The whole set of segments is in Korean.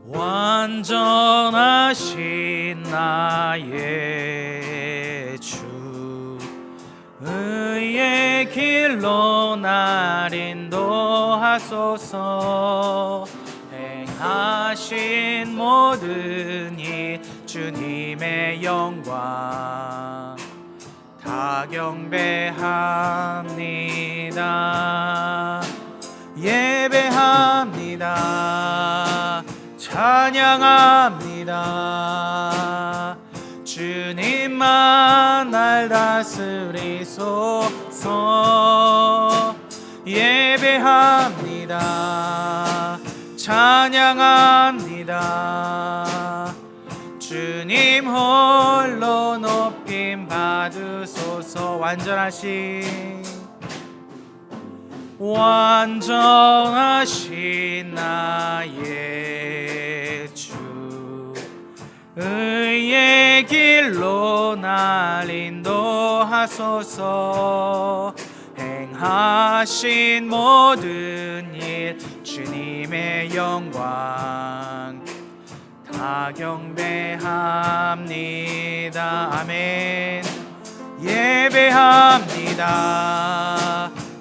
완전하신 나의 주, 의의 길로 날 인도하소서. 행하신 모든 일 주님의 영광 다 경배합니다. 예배합니다. 찬양합니다. 주님만 날 다스리소서. 예배합니다. 찬양합니다. 주님 홀로 높임 받으소서. 완전하신 나의 주, 의의 길로 날 인도하소서. 행하신 모든 일 주님의 영광 다 경배합니다. 아멘. 예배합니다.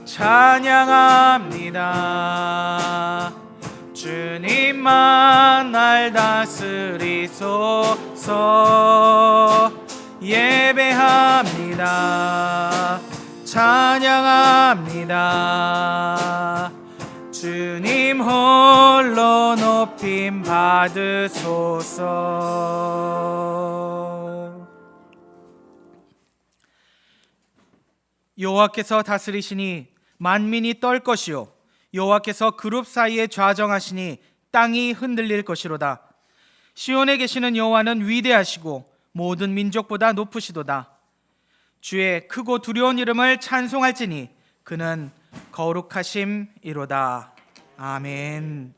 찬양합니다. 주님만 날 다스리소서. 예배합니다. 찬양합니다. 주님 홀로 높임 받으소서. 여호와께서 다스리시니 만민이 떨 것이요, 여호와께서 그룹 사이에 좌정하시니 땅이 흔들릴 것이로다. 시온에 계시는 여호와는 위대하시고 모든 민족보다 높으시도다. 주의 크고 두려운 이름을 찬송할지니 그는 거룩하심이로다. 아멘.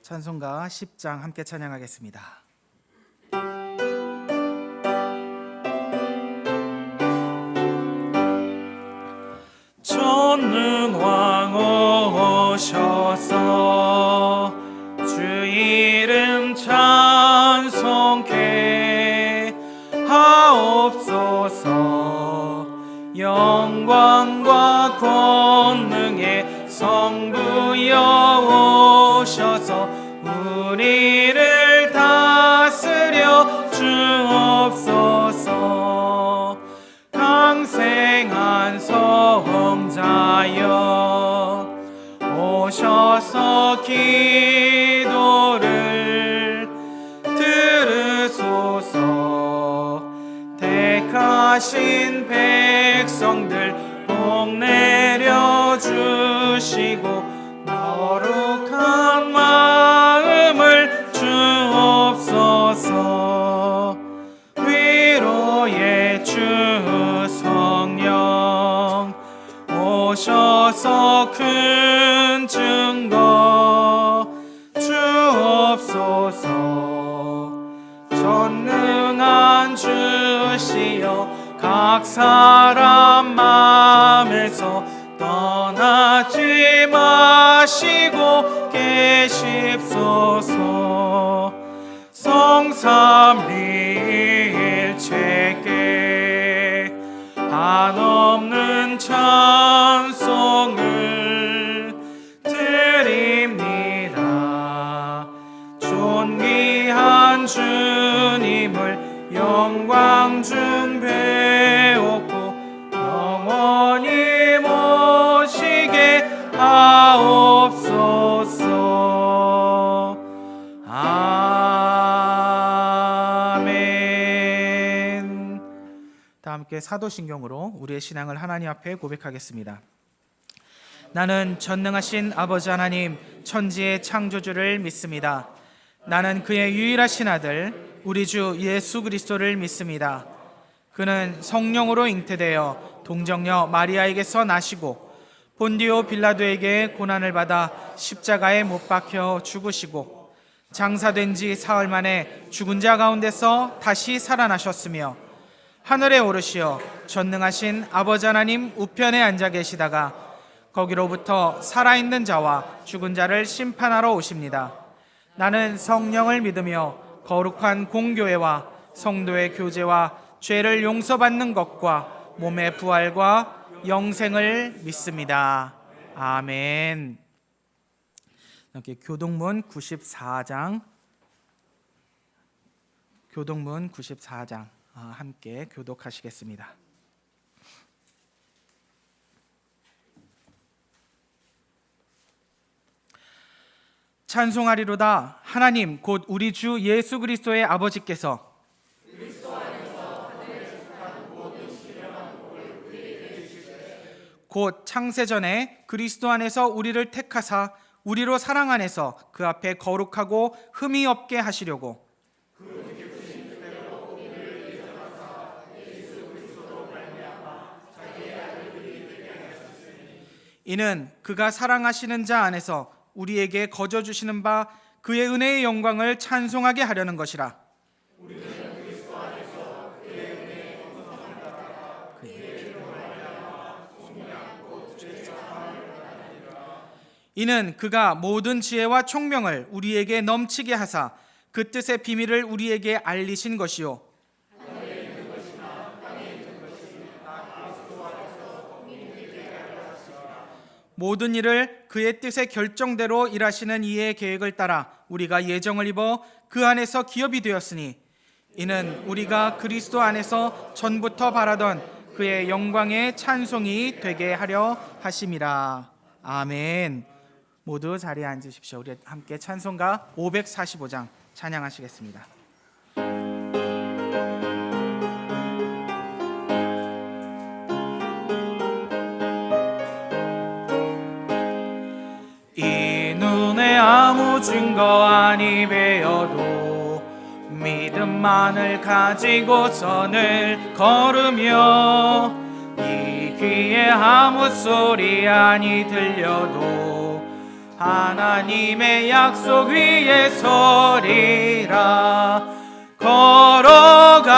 찬송가 10장 함께 찬양하겠습니다. 전능왕 오셔서 주 이름 찬송케 하옵소서. 영광과 권능의 성부여 오셔서 우리를 다스려 주옵소서. 강생한 성자여 오셔서 기도를 들으소서. 택하신 백성들 복 내려주시고 거룩한 마음을 주옵소서. 위로의 주 성령 오셔서 큰 증거 주옵소서. 전능한 주시여 각 사람 맘에서 떠나지 마시고 계십소서. 성삼위일체께 한없는 찬송을 드립니다. 존귀한 주님을 영광 중 배웠고 영원히 모시게 하옵소서. 아멘. 다 함께 사도신경으로 우리의 신앙을 하나님 앞에 고백하겠습니다. 나는 전능하신 아버지 하나님 천지의 창조주를 믿습니다. 나는 그의 유일하신 아들 우리 주 예수 그리스도를 믿습니다. 그는 성령으로 잉태되어 동정녀 마리아에게서 나시고 본디오 빌라도에게 고난을 받아 십자가에 못 박혀 죽으시고 장사된 지 사흘 만에 죽은 자 가운데서 다시 살아나셨으며 하늘에 오르시어 전능하신 아버지 하나님 우편에 앉아 계시다가 거기로부터 살아있는 자와 죽은 자를 심판하러 오십니다. 나는 성령을 믿으며 거룩한 공교회와 성도의 교제와 죄를 용서받는 것과 몸의 부활과 영생을 믿습니다. 아멘. 이렇게 교동문 94장 함께 교독하시겠습니다. 찬송하리로다. 하나님 곧 우리 주 예수 그리스도의 아버지께서 곧 창세전에 그리스도 안에서 우리를 택하사 우리로 사랑 안에서 그 앞에 거룩하고 흠이 없게 하시려고 이는 그가 사랑하시는 자 안에서 우리에게 거저 주시는 바 그의 은혜의 영광을 찬송하게 하려는 것이라. 이는 그가 모든 지혜와 총명을 우리에게 넘치게 하사 그 뜻의 비밀을 우리에게 알리신 것이요 모든 일을 그의 뜻의 결정대로 일하시는 이의 계획을 따라 우리가 예정을 입어 그 안에서 기업이 되었으니 이는 우리가 그리스도 안에서 전부터 바라던 그의 영광의 찬송이 되게 하려 하심이라. 아멘. 모두 자리에 앉으십시오. 우리 함께 찬송가 545장 찬양하시겠습니다. 이 눈에 아무 증거 아니 배어도 믿음만을 가지고선을 걸으며 이 귀에 아무 소리 아니 들려도 하나님의 약속 위에 서리라. 걸어가세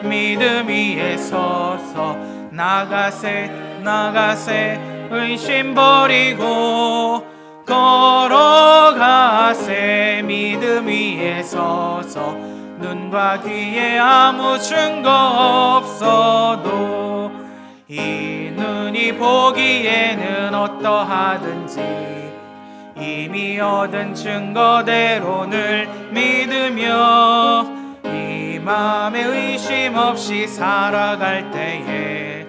믿음 위에 서서 나가세 의심 버리고 걸어가세 믿음 위에 서서 눈과 귀에 아무 증거 없어도 이 눈이 보기에는 어떠하든지 이미 얻은 증거대로 늘 믿으며 이 마음에 의심 없이 살아갈 때에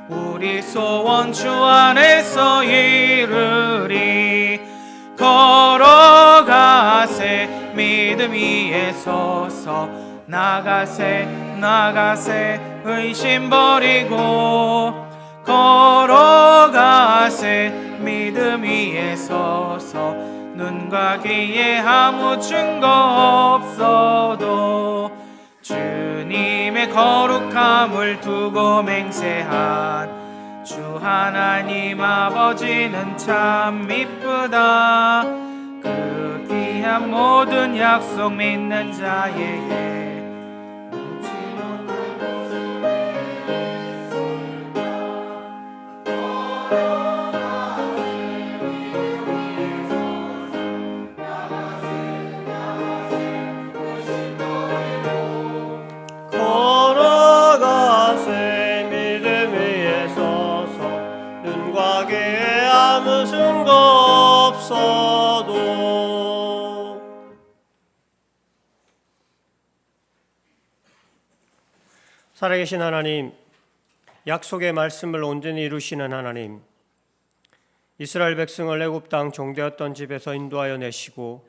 우리 소원 주 안에서 이루리. 걸어가세 믿음 위에 서서 나가세 의심 버리고 걸어가세 믿음 위에 서서 눈과 귀에 아무 증거 없어도 주님의 거룩함을 두고 맹세한 주 하나님 아버지는 참 미쁘다. 그 귀한 모든 약속 믿는 자에게 아무 증거 없어도 살아계신 하나님, 약속의 말씀을 온전히 이루시는 하나님, 이스라엘 백성을 애굽 땅 종되었던 집에서 인도하여 내시고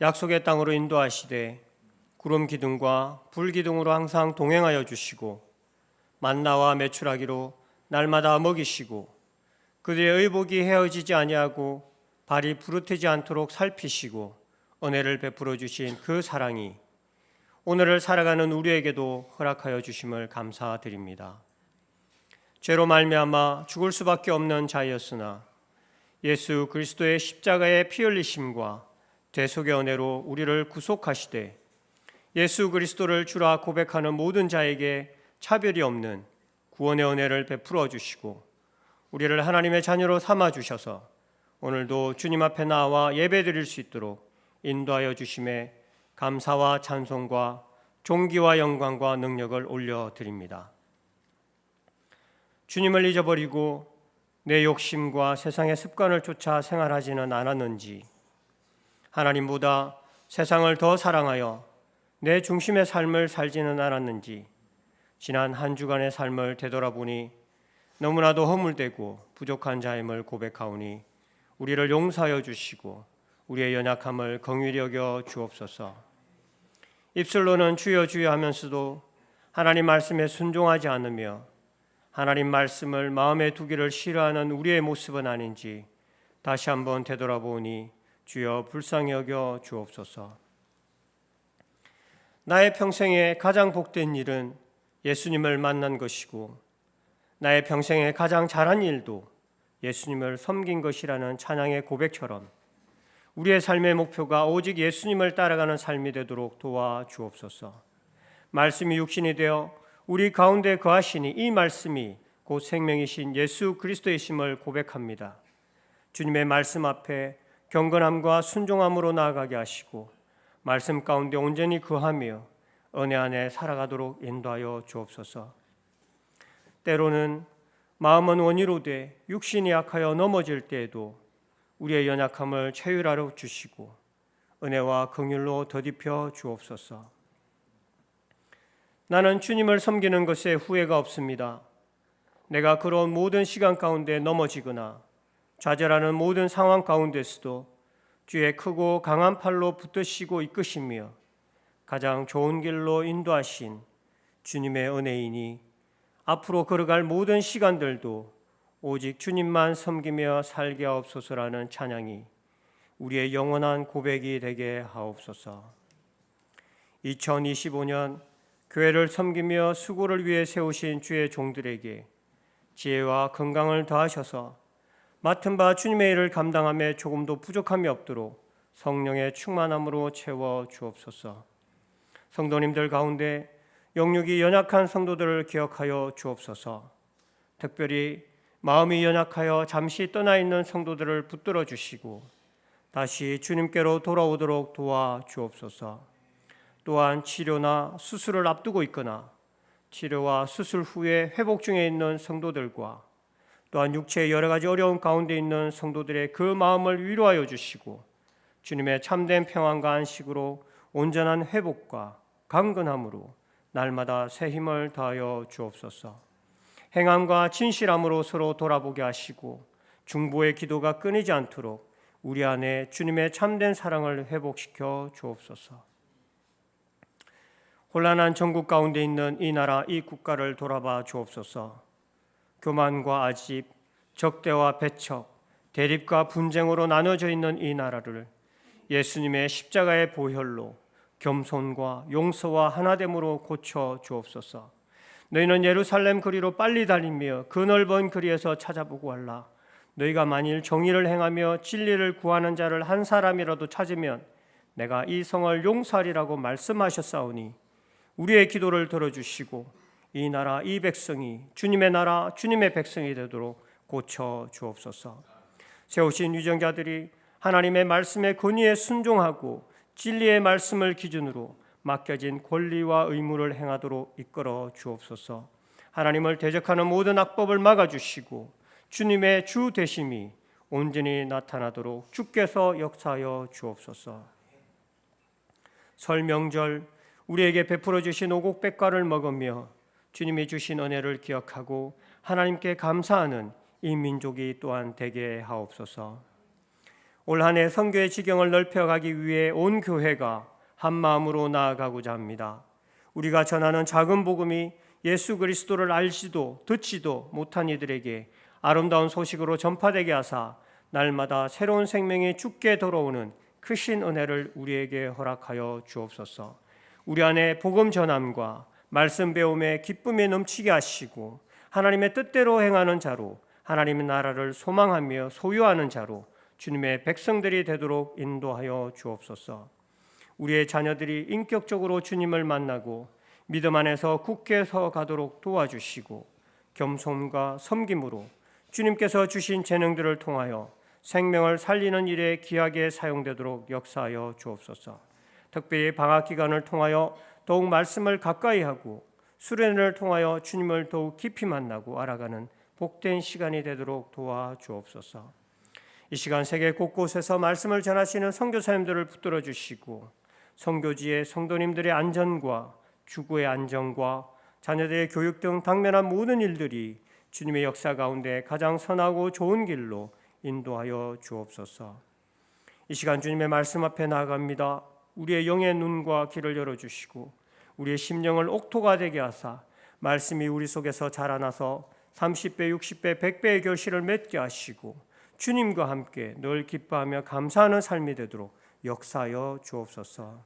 약속의 땅으로 인도하시되 구름 기둥과 불 기둥으로 항상 동행하여 주시고 만나와 메추라기로 날마다 먹이시고 그들의 의복이 헤어지지 아니하고 발이 부르트지 않도록 살피시고 은혜를 베풀어 주신 그 사랑이 오늘을 살아가는 우리에게도 허락하여 주심을 감사드립니다. 죄로 말미암아 죽을 수밖에 없는 자였으나 예수 그리스도의 십자가의 피 흘리심과 대속의 은혜로 우리를 구속하시되 예수 그리스도를 주라 고백하는 모든 자에게 차별이 없는 구원의 은혜를 베풀어 주시고 우리를 하나님의 자녀로 삼아 주셔서 오늘도 주님 앞에 나와 예배드릴 수 있도록 인도하여 주심에 감사와 찬송과 존귀와 영광과 능력을 올려드립니다. 주님을 잊어버리고 내 욕심과 세상의 습관을 쫓아 생활하지는 않았는지, 하나님보다 세상을 더 사랑하여 내 중심의 삶을 살지는 않았는지 지난 한 주간의 삶을 되돌아보니 너무나도 허물되고 부족한 자임을 고백하오니 우리를 용서하여 주시고 우리의 연약함을 긍휼히 여겨 주옵소서. 입술로는 주여 주여 하면서도 하나님 말씀에 순종하지 않으며 하나님 말씀을 마음에 두기를 싫어하는 우리의 모습은 아닌지 다시 한번 되돌아보니 주여 불쌍히 여겨 주옵소서. 나의 평생에 가장 복된 일은 예수님을 만난 것이고 나의 평생에 가장 잘한 일도 예수님을 섬긴 것이라는 찬양의 고백처럼 우리의 삶의 목표가 오직 예수님을 따라가는 삶이 되도록 도와주옵소서. 말씀이 육신이 되어 우리 가운데 거하시니 이 말씀이 곧 생명이신 예수 그리스도이심을 고백합니다. 주님의 말씀 앞에 경건함과 순종함으로 나아가게 하시고 말씀 가운데 온전히 거하며 은혜 안에 살아가도록 인도하여 주옵소서. 때로는 마음은 원이로 돼 육신이 약하여 넘어질 때에도 우리의 연약함을 체휼하여 주시고 은혜와 긍휼로 더딥혀 주옵소서. 나는 주님을 섬기는 것에 후회가 없습니다. 내가 그런 모든 시간 가운데 넘어지거나 좌절하는 모든 상황 가운데서도 주의 크고 강한 팔로 붙드시고 이끄시며 가장 좋은 길로 인도하신 주님의 은혜이니 앞으로 걸어갈 모든 시간들도 오직 주님만 섬기며 살게 하옵소서라는 찬양이 우리의 영원한 고백이 되게 하옵소서. 2025년 교회를 섬기며 수고를 위해 세우신 주의 종들에게 지혜와 건강을 더하셔서 맡은 바 주님의 일을 감당함에 조금도 부족함이 없도록 성령의 충만함으로 채워 주옵소서. 성도님들 가운데 영육이 연약한 성도들을 기억하여 주옵소서. 특별히 마음이 연약하여 잠시 떠나 있는 성도들을 붙들어 주시고 다시 주님께로 돌아오도록 도와 주옵소서. 또한 치료나 수술을 앞두고 있거나 치료와 수술 후에 회복 중에 있는 성도들과 또한 육체의 여러 가지 어려운 가운데 있는 성도들의 그 마음을 위로하여 주시고 주님의 참된 평안과 안식으로 온전한 회복과 강건함으로 날마다 새 힘을 더하여 주옵소서. 행함과 진실함으로 서로 돌아보게 하시고 중보의 기도가 끊이지 않도록 우리 안에 주님의 참된 사랑을 회복시켜 주옵소서. 혼란한 전국 가운데 있는 이 나라 이 국가를 돌아봐 주옵소서. 교만과 아집, 적대와 배척, 대립과 분쟁으로 나눠져 있는 이 나라를 예수님의 십자가의 보혈로 겸손과 용서와 하나됨으로 고쳐 주옵소서. 너희는 예루살렘 거리로 빨리 달리며 그 넓은 거리에서 찾아보고 할라. 너희가 만일 정의를 행하며 진리를 구하는 자를 한 사람이라도 찾으면 내가 이 성을 용서하리라고 말씀하셨사오니 우리의 기도를 들어주시고 이 나라 이 백성이 주님의 나라 주님의 백성이 되도록 고쳐 주옵소서. 세우신 위정자들이 하나님의 말씀의 권위에 순종하고 진리의 말씀을 기준으로 맡겨진 권리와 의무를 행하도록 이끌어 주옵소서. 하나님을 대적하는 모든 악법을 막아주시고 주님의 주 되심이 온전히 나타나도록 주께서 역사하여 주옵소서. 설 명절 우리에게 베풀어 주신 오곡백과를 먹으며 주님이 주신 은혜를 기억하고 하나님께 감사하는 이 민족이 또한 되게 하옵소서. 올 한 해 선교의 지경을 넓혀가기 위해 온 교회가 한 마음으로 나아가고자 합니다. 우리가 전하는 작은 복음이 예수 그리스도를 알지도 듣지도 못한 이들에게 아름다운 소식으로 전파되게 하사 날마다 새로운 생명이 주께 돌아오는 크신 은혜를 우리에게 허락하여 주옵소서. 우리 안에 복음 전함과 말씀 배움에 기쁨이 넘치게 하시고 하나님의 뜻대로 행하는 자로 하나님의 나라를 소망하며 소유하는 자로 주님의 백성들이 되도록 인도하여 주옵소서. 우리의 자녀들이 인격적으로 주님을 만나고 믿음 안에서 굳게 서 가도록 도와주시고 겸손과 섬김으로 주님께서 주신 재능들을 통하여 생명을 살리는 일에 귀하게 사용되도록 역사하여 주옵소서. 특별히 방학 기간을 통하여 더욱 말씀을 가까이 하고 수련을 통하여 주님을 더욱 깊이 만나고 알아가는 복된 시간이 되도록 도와주옵소서. 이 시간 세계 곳곳에서 말씀을 전하시는 선교사님들을 붙들어 주시고 선교지의 성도님들의 안전과 주거의 안정과 자녀들의 교육 등 당면한 모든 일들이 주님의 역사 가운데 가장 선하고 좋은 길로 인도하여 주옵소서. 이 시간 주님의 말씀 앞에 나아갑니다. 우리의 영의 눈과 귀를 열어주시고 우리의 심령을 옥토가 되게 하사 말씀이 우리 속에서 자라나서 30배, 60배, 100배의 결실을 맺게 하시고 주님과 함께 늘 기뻐하며 감사하는 삶이 되도록 역사하여 주옵소서.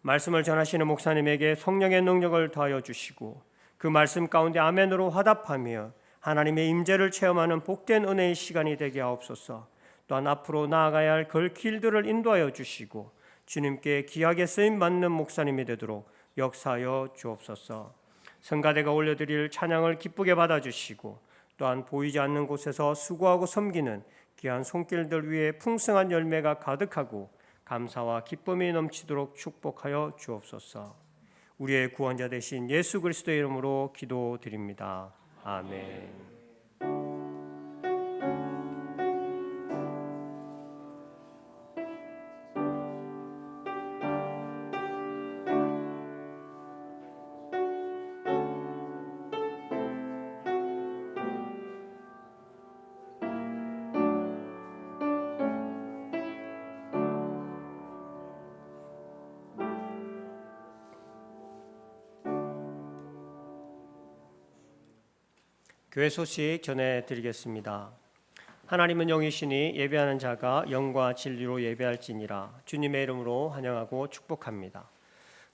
말씀을 전하시는 목사님에게 성령의 능력을 더하여 주시고 그 말씀 가운데 아멘으로 화답하며 하나님의 임재를 체험하는 복된 은혜의 시간이 되게 하옵소서. 또한 앞으로 나아가야 할 그 길들을 인도하여 주시고 주님께 귀하게 쓰임받는 목사님이 되도록 역사하여 주옵소서. 성가대가 올려드릴 찬양을 기쁘게 받아주시고 또한 보이지 않는 곳에서 수고하고 섬기는 귀한 손길들 위에 풍성한 열매가 가득하고 감사와 기쁨이 넘치도록 축복하여 주옵소서. 우리의 구원자 되신 예수 그리스도의 이름으로 기도드립니다. 아멘. 교회 소식 전해드리겠습니다. 하나님은 영이시니 예배하는 자가 영과 진리로 예배할지니라. 주님의 이름으로 환영하고 축복합니다.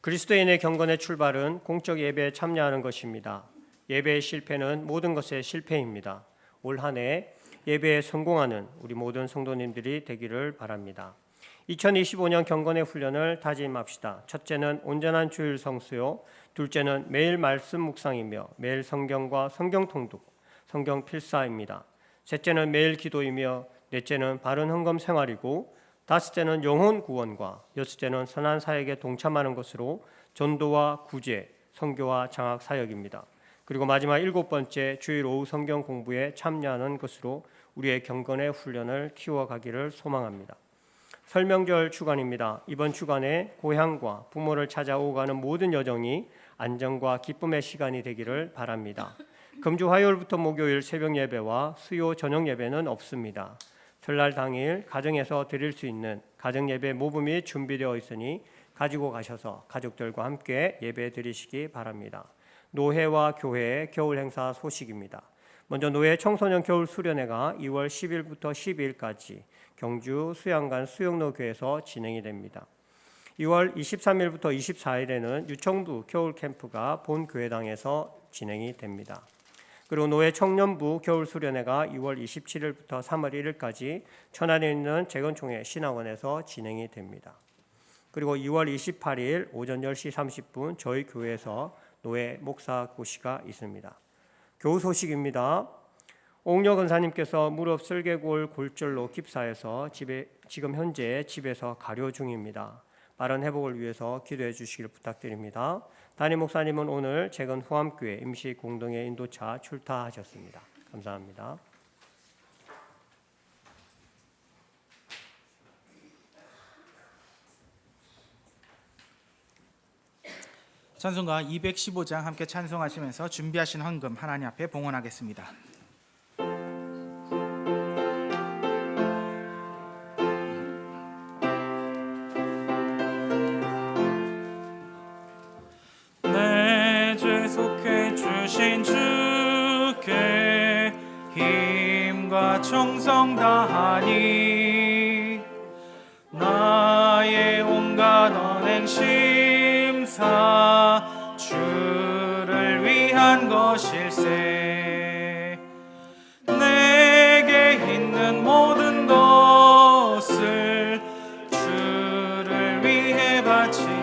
그리스도인의 경건의 출발은 공적 예배에 참여하는 것입니다. 예배의 실패는 모든 것의 실패입니다. 올 한 해 예배에 성공하는 우리 모든 성도님들이 되기를 바랍니다. 2025년 경건의 훈련을 다짐합시다. 첫째는 온전한 주일 성수요, 둘째는 매일 말씀 묵상이며 매일 성경과 성경 통독, 성경 필사입니다. 셋째는 매일 기도이며 넷째는 바른 헌금 생활이고 다섯째는 영혼 구원과 여섯째는 선한 사역에 동참하는 것으로 전도와 구제, 선교와 장학 사역입니다. 그리고 마지막 일곱 번째 주일 오후 성경 공부에 참여하는 것으로 우리의 경건의 훈련을 키워가기를 소망합니다. 설명절 주간입니다. 이번 주간에 고향과 부모를 찾아오고 가는 모든 여정이 안정과 기쁨의 시간이 되기를 바랍니다. 금주 화요일부터 목요일 새벽 예배와 수요 저녁 예배는 없습니다. 설날 당일 가정에서 드릴 수 있는 가정 예배 모금이 준비되어 있으니 가지고 가셔서 가족들과 함께 예배 드리시기 바랍니다. 노회와 교회의 겨울 행사 소식입니다. 먼저 노회 청소년 겨울 수련회가 2월 10일부터 12일까지 경주 수양관 수영로교에서 진행이 됩니다. 2월 23일부터 24일에는 유청부 겨울 캠프가 본 교회당에서 진행이 됩니다. 그리고 노회 청년부 겨울 수련회가 2월 27일부터 3월 1일까지 천안에 있는 재건총회 신학원에서 진행이 됩니다. 그리고 2월 28일 오전 10시 30분 저희 교회에서 노회 목사 고시가 있습니다. 교우 소식입니다. 옥녀 권사님께서 무릎 슬개골 골절로 깁사해서 지금 현재 집에서 가료 중입니다. 빠른 회복을 위해서 기도해 주시길 부탁드립니다. 담임 목사님은 오늘 재건 후암교회 임시 공동회 인도차 출타하셨습니다. 감사합니다. 찬송가 215장 함께 찬송하시면서 준비하신 헌금 하나님 앞에 봉헌하겠습니다. 내 죄 속해 주신 주께 힘과 정성 다하니 나의 온갖 언 행심사 주를 위한 것일세. 내게 있는 모든 것을 주를 위해 바치리.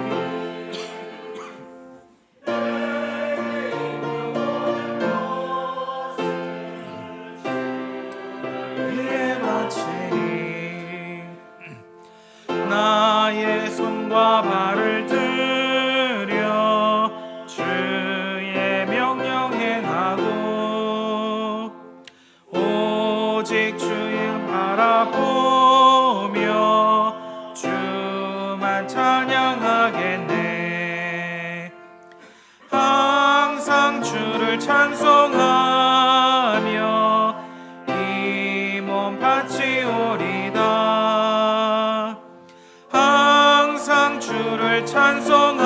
나의 손과 발을 들여 주의 명령 행하고 오직 주님 바라보며 주만 찬양하겠네. 항상 주를 찬송하며 이 몸 바치오리다. 항상 주를 찬송하며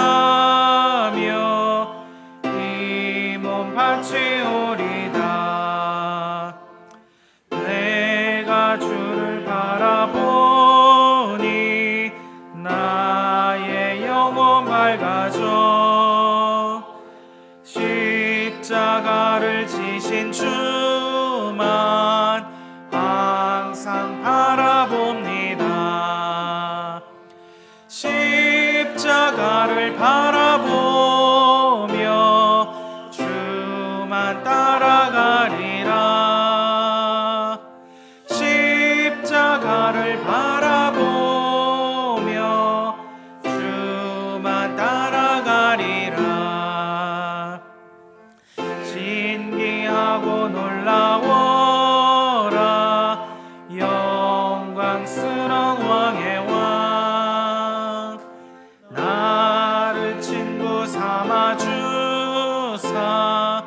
이 몸 바치오리다. 내가 주를 바라보니 나의 영혼 밝아져. 십자가를 지신 주만 항상 바라봅니다. 십자가를 바라보며 주만 따라가리라. 십자가를 바라보며 주만 따라가리라. 신기하고 놀라워라 영광스러운 왕의 왕. 나를 친구 삼아 주사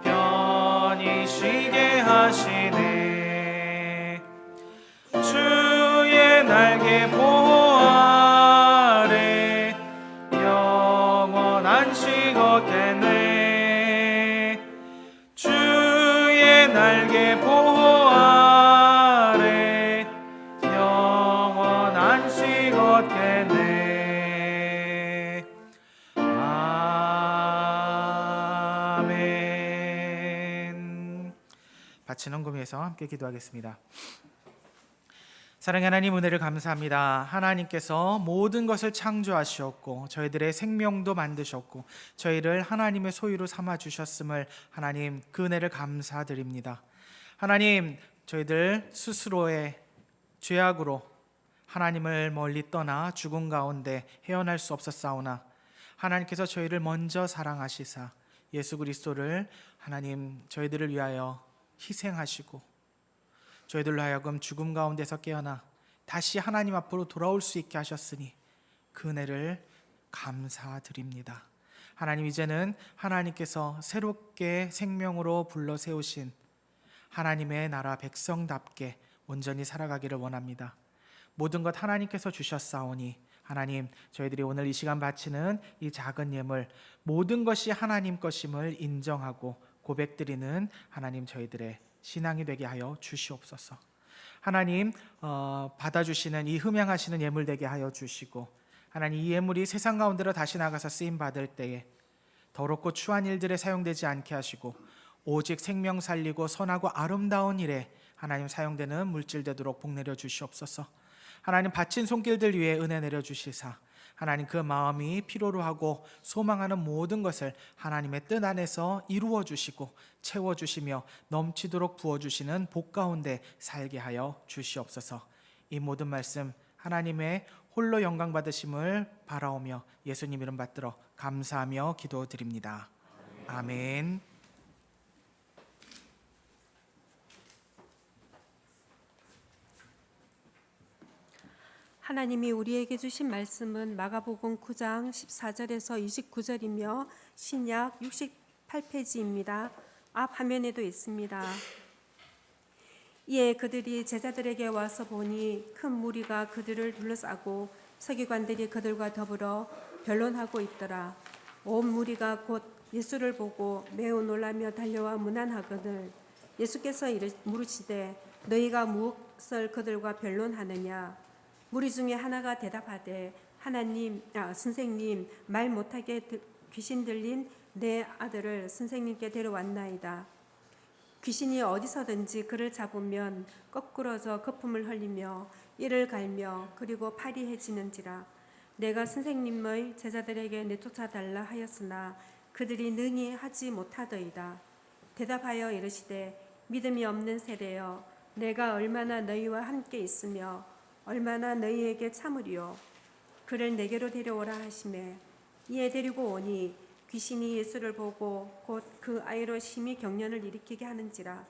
편히 쉬게 하시네. 주의 날개 보호 아래 영원한 식 얻겠네. 주의 날개 보호 아래 영원한 식 얻겠네. 아멘. 바치는 구미에서 함께 기도하겠습니다. 사랑하는 하나님, 은혜를 감사합니다. 하나님께서 모든 것을 창조하셨고 저희들의 생명도 만드셨고 저희를 하나님의 소유로 삼아 주셨음을 하나님 그 은혜를 감사드립니다. 하나님, 저희들 스스로의 죄악으로 하나님을 멀리 떠나 죽음 가운데 헤어날 수 없었사오나 하나님께서 저희를 먼저 사랑하시사 예수 그리스도를 하나님 저희들을 위하여 희생하시고 저희들로 하여금 죽음 가운데서 깨어나 다시 하나님 앞으로 돌아올 수 있게 하셨으니 그 은혜를 감사드립니다. 하나님, 이제는 하나님께서 새롭게 생명으로 불러 세우신 하나님의 나라 백성답게 온전히 살아가기를 원합니다. 모든 것 하나님께서 주셨사오니 하나님, 저희들이 오늘 이 시간 바치는 이 작은 예물 모든 것이 하나님 것임을 인정하고 고백드리는 하나님 저희들의 신앙이 되게 하여 주시옵소서. 하나님, 받아주시는 이 흠양하시는 예물 되게 하여 주시고 하나님, 이 예물이 세상 가운데로 다시 나가서 쓰임 받을 때에 더럽고 추한 일들에 사용되지 않게 하시고 오직 생명 살리고 선하고 아름다운 일에 하나님 사용되는 물질 되도록 복 내려 주시옵소서. 하나님, 바친 손길들 위에 은혜 내려 주시사 하나님 그 마음이 필요로 하고 소망하는 모든 것을 하나님의 뜻 안에서 이루어 주시고 채워 주시며 넘치도록 부어 주시는 복 가운데 살게 하여 주시옵소서. 이 모든 말씀 하나님의 홀로 영광 받으심을 바라오며 예수님 이름 받들어 감사하며 기도드립니다. 아멘. 하나님이 우리에게 주신 말씀은 마가복음 9장 14절에서 29절이며 신약 68페이지입니다. 앞 화면에도 있습니다. 이에 그들이 제자들에게 와서 보니 큰 무리가 그들을 둘러싸고 서기관들이 그들과 더불어 변론하고 있더라. 온 무리가 곧 예수를 보고 매우 놀라며 달려와 문안하거늘 예수께서 물으시되 너희가 무엇을 그들과 변론하느냐. 무리 중에 하나가 대답하되 선생님, 말 못하게 귀신 들린 내 아들을 선생님께 데려왔나이다. 귀신이 어디서든지 그를 잡으면 거꾸러져 거품을 흘리며 이를 갈며 그리고 파리해지는지라. 내가 선생님의 제자들에게 내쫓아달라 하였으나 그들이 능히 하지 못하더이다. 대답하여 이르시되 믿음이 없는 세대여, 내가 얼마나 너희와 함께 있으며 얼마나 너희에게 참으리요. 그를 내게로 데려오라 하시매 이에 데리고 오니 귀신이 예수를 보고 곧 그 아이로 심히 경련을 일으키게 하는지라.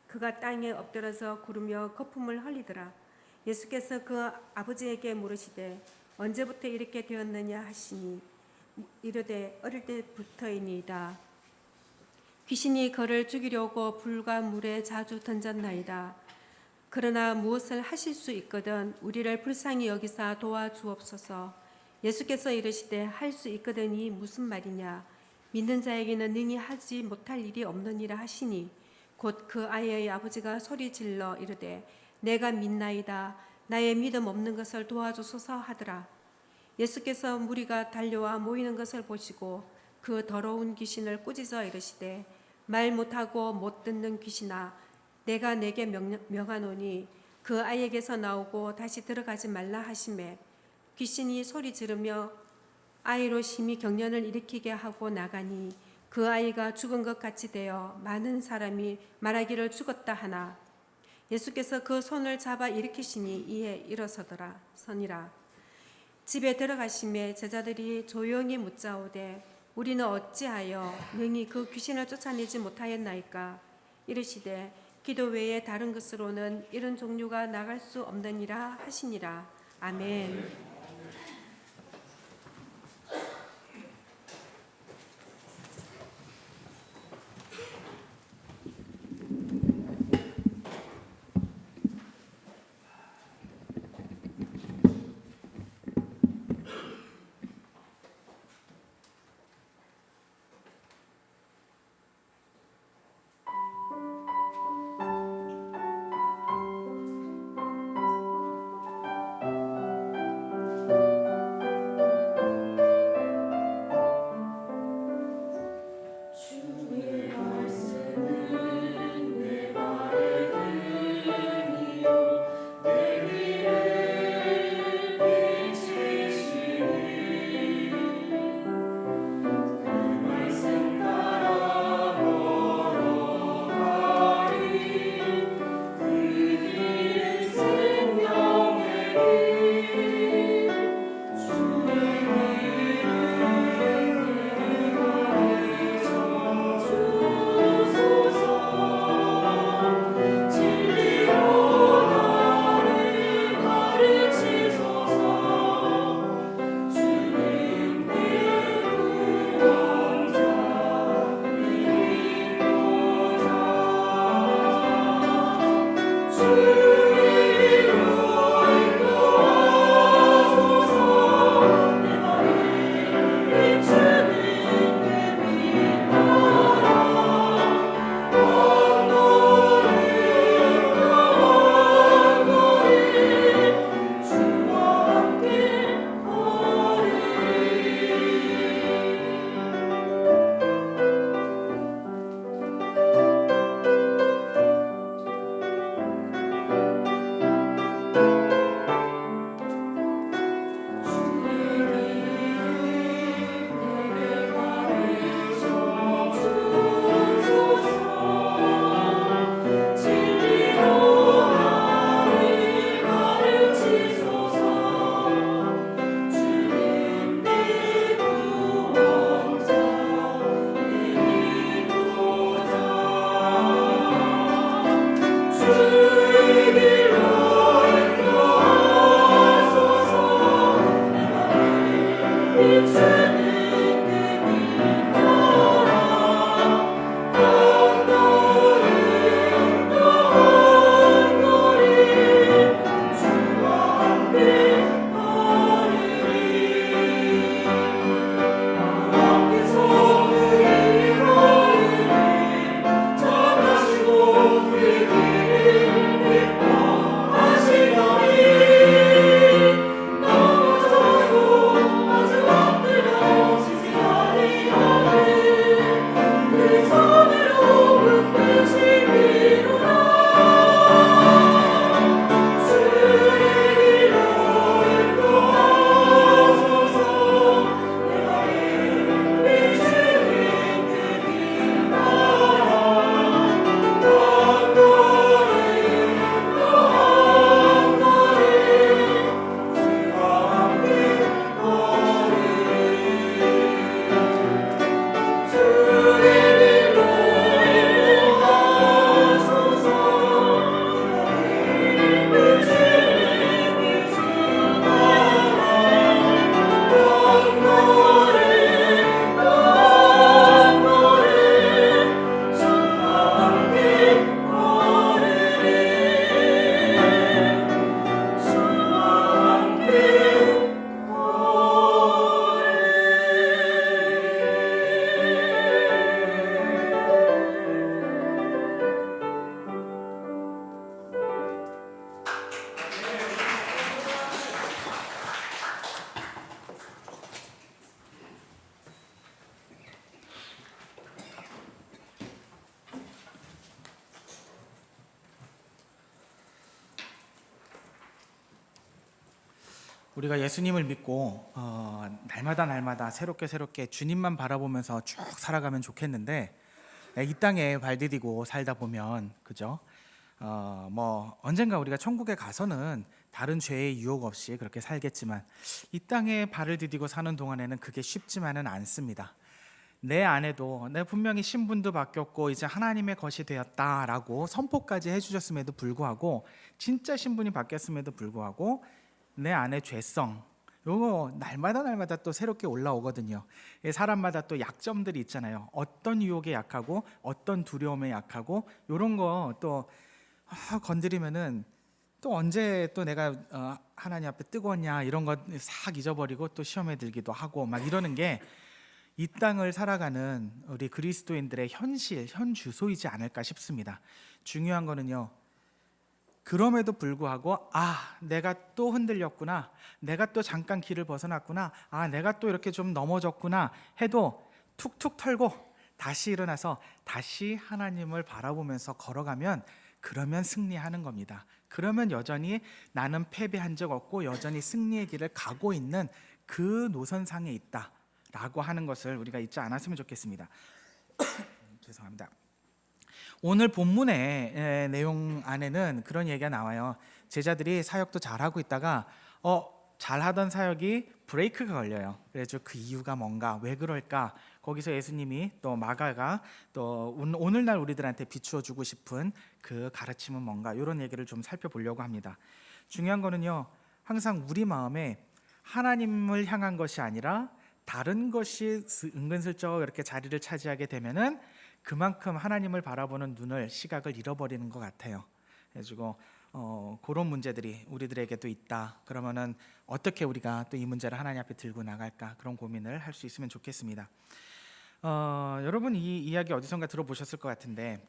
그가 땅에 엎드려서 구르며 거품을 흘리더라. 예수께서 그 아버지에게 물으시되 언제부터 이렇게 되었느냐 하시니 이르되 어릴 때부터이니이다. 귀신이 그를 죽이려고 불과 물에 자주 던졌나이다. 그러나 무엇을 하실 수 있거든 우리를 불쌍히 여기사 도와주옵소서. 예수께서 이르시되 할 수 있거든이 무슨 말이냐. 믿는 자에게는 능히 하지 못할 일이 없느니라 하시니 곧 그 아이의 아버지가 소리질러 이르되 내가 믿나이다. 나의 믿음 없는 것을 도와주소서 하더라. 예수께서 무리가 달려와 모이는 것을 보시고 그 더러운 귀신을 꾸짖어 이르시되 말 못하고 못 듣는 귀신아, 내가 내게 명하노니 그 아이에게서 나오고 다시 들어가지 말라 하시매 귀신이 소리 지르며 아이로 심히 경련을 일으키게 하고 나가니 그 아이가 죽은 것 같이 되어 많은 사람이 말하기를 죽었다 하나 예수께서 그 손을 잡아 일으키시니 이에 일어서더라 서니라. 집에 들어가심에 제자들이 조용히 묻자오되 우리는 어찌하여 능히 그 귀신을 쫓아내지 못하였나이까. 이르시되 기도 외에 다른 것으로는 이런 종류가 나갈 수 없느니라 하시니라. 아멘. 하시더니 넘어져도 우리가 예수님을 믿고 날마다 새롭게 주님만 바라보면서 쭉 살아가면 좋겠는데, 이 땅에 발 디디고 살다 보면, 그죠? 뭐 언젠가 우리가 천국에 가서는 다른 죄의 유혹 없이 그렇게 살겠지만, 이 땅에 발을 디디고 사는 동안에는 그게 쉽지만은 않습니다. 내 안에도 내 분명히 신분도 바뀌었고 이제 하나님의 것이 되었다라고 선포까지 해주셨음에도 불구하고, 진짜 신분이 바뀌었음에도 불구하고 내 안에 죄성, 요거 날마다 또 새롭게 올라오거든요. 사람마다 또 약점들이 있잖아요. 어떤 유혹에 약하고 어떤 두려움에 약하고, 요런 거 또 건드리면은 또 언제 또 내가 하나님 앞에 뜨거웠냐, 이런 거 싹 잊어버리고 또 시험에 들기도 하고 막 이러는 게 이 땅을 살아가는 우리 그리스도인들의 현실, 현주소이지 않을까 싶습니다. 중요한 거는요, 그럼에도 불구하고 내가 또 흔들렸구나, 내가 또 잠깐 길을 벗어났구나, 내가 또 이렇게 좀 넘어졌구나 해도 툭툭 털고 다시 일어나서 다시 하나님을 바라보면서 걸어가면, 그러면 승리하는 겁니다. 그러면 여전히 나는 패배한 적 없고 여전히 승리의 길을 가고 있는 그 노선상에 있다라고 하는 것을 우리가 잊지 않았으면 좋겠습니다. 죄송합니다. 오늘 본문의 내용 안에는 그런 얘기가 나와요. 제자들이 사역도 잘하고 있다가 잘하던 사역이 브레이크가 걸려요. 그래서 그 이유가 뭔가, 왜 그럴까? 거기서 예수님이 또 마가가 또 오늘날 우리들한테 비추어 주고 싶은 그 가르침은 뭔가, 이런 얘기를 좀 살펴보려고 합니다. 중요한 거는요, 항상 우리 마음에 하나님을 향한 것이 아니라 다른 것이 은근슬쩍 이렇게 자리를 차지하게 되면은 그만큼 하나님을 바라보는 눈을, 시각을 잃어버리는 것 같아요. 그래가지고 그런 문제들이 우리들에게도 있다. 그러면은 어떻게 우리가 또 이 문제를 하나님 앞에 들고 나갈까, 그런 고민을 할 수 있으면 좋겠습니다. 여러분 이 이야기 어디선가 들어보셨을 것 같은데,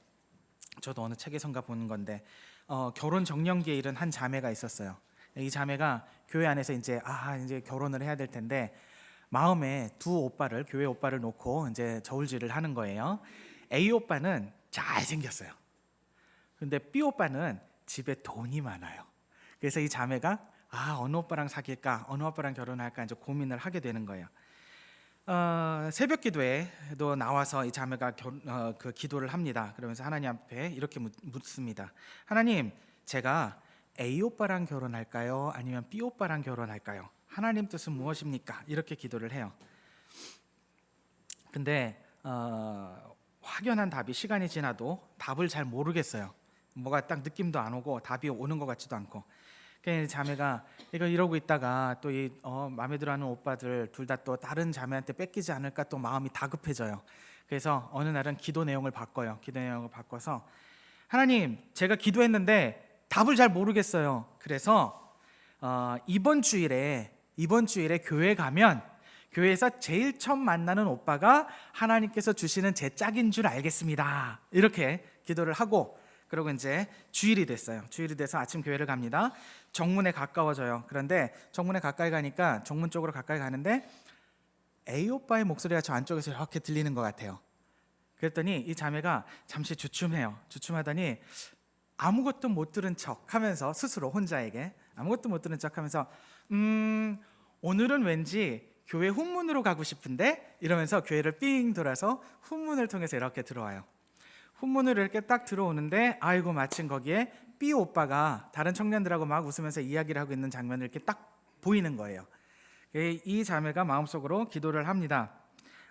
저도 어느 책에선가 보는 건데, 결혼 정년기에 이른 한 자매가 있었어요. 이 자매가 교회 안에서 이제 결혼을 해야 될 텐데, 마음에 두 오빠를, 교회 오빠를 놓고 이제 저울질을 하는 거예요. A 오빠는 잘생겼어요. 근데 B 오빠는 집에 돈이 많아요. 그래서 이 자매가 어느 오빠랑 사귈까, 어느 오빠랑 결혼할까 이제 고민을 하게 되는 거예요. 새벽 기도에도 나와서 이 자매가 그 기도를 합니다. 그러면서 하나님 앞에 이렇게 묻습니다. 하나님, 제가 A 오빠랑 결혼할까요? 아니면 B 오빠랑 결혼할까요? 하나님 뜻은 무엇입니까? 이렇게 기도를 해요. 근데 확연한 답이, 시간이 지나도 답을 잘 모르겠어요. 뭐가 딱 느낌도 안 오고 답이 오는 것 같지도 않고. 그래서 자매가 이러고 있다가 또 이 마음에 들어하는 오빠들 둘 다 또 다른 자매한테 뺏기지 않을까 또 마음이 다급해져요. 그래서 어느 날은 기도 내용을 바꿔요. 기도 내용을 바꿔서, 하나님, 제가 기도했는데 답을 잘 모르겠어요. 그래서 이번 주일에 교회 가면 교회에서 제일 처음 만나는 오빠가 하나님께서 주시는 제 짝인 줄 알겠습니다. 이렇게 기도를 하고, 그리고 이제 주일이 됐어요. 주일이 돼서 아침 교회를 갑니다. 정문에 가까워져요. 그런데 정문에 가까이 가니까, 정문 쪽으로 가까이 가는데 A 오빠의 목소리가 저 안쪽에서 이렇게 들리는 것 같아요. 그랬더니 이 자매가 잠시 주춤해요. 주춤하더니 아무것도 못 들은 척 하면서, 스스로 혼자에게 아무것도 못 들은 척 하면서 오늘은 왠지 교회 후문으로 가고 싶은데, 이러면서 교회를 삥 돌아서 후문을 통해서 이렇게 들어와요. 후문으로 이렇게 딱 들어오는데, 아이고 마침 거기에 B 오빠가 다른 청년들하고 막 웃으면서 이야기를 하고 있는 장면을 이렇게 딱 보이는 거예요. 이 자매가 마음속으로 기도를 합니다.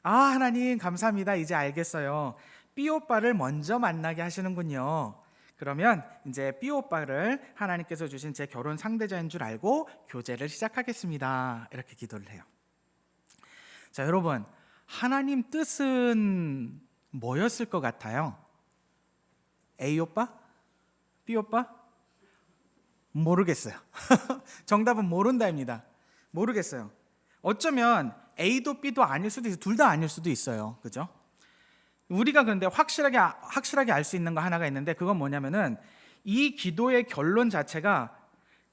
하나님 감사합니다. 이제 알겠어요. B 오빠를 먼저 만나게 하시는군요. 그러면 이제 B 오빠를 하나님께서 주신 제 결혼 상대자인 줄 알고 교제를 시작하겠습니다. 이렇게 기도를 해요. 자, 여러분, 하나님 뜻은 뭐였을 것 같아요? A 오빠? B 오빠? 모르겠어요. 정답은 모른다입니다. 모르겠어요. 어쩌면 A도 B도 아닐 수도 있어요. 둘 다 아닐 수도 있어요. 그죠? 우리가 그런데 확실하게 알 수 있는 거 하나가 있는데, 그건 뭐냐면은 이 기도의 결론 자체가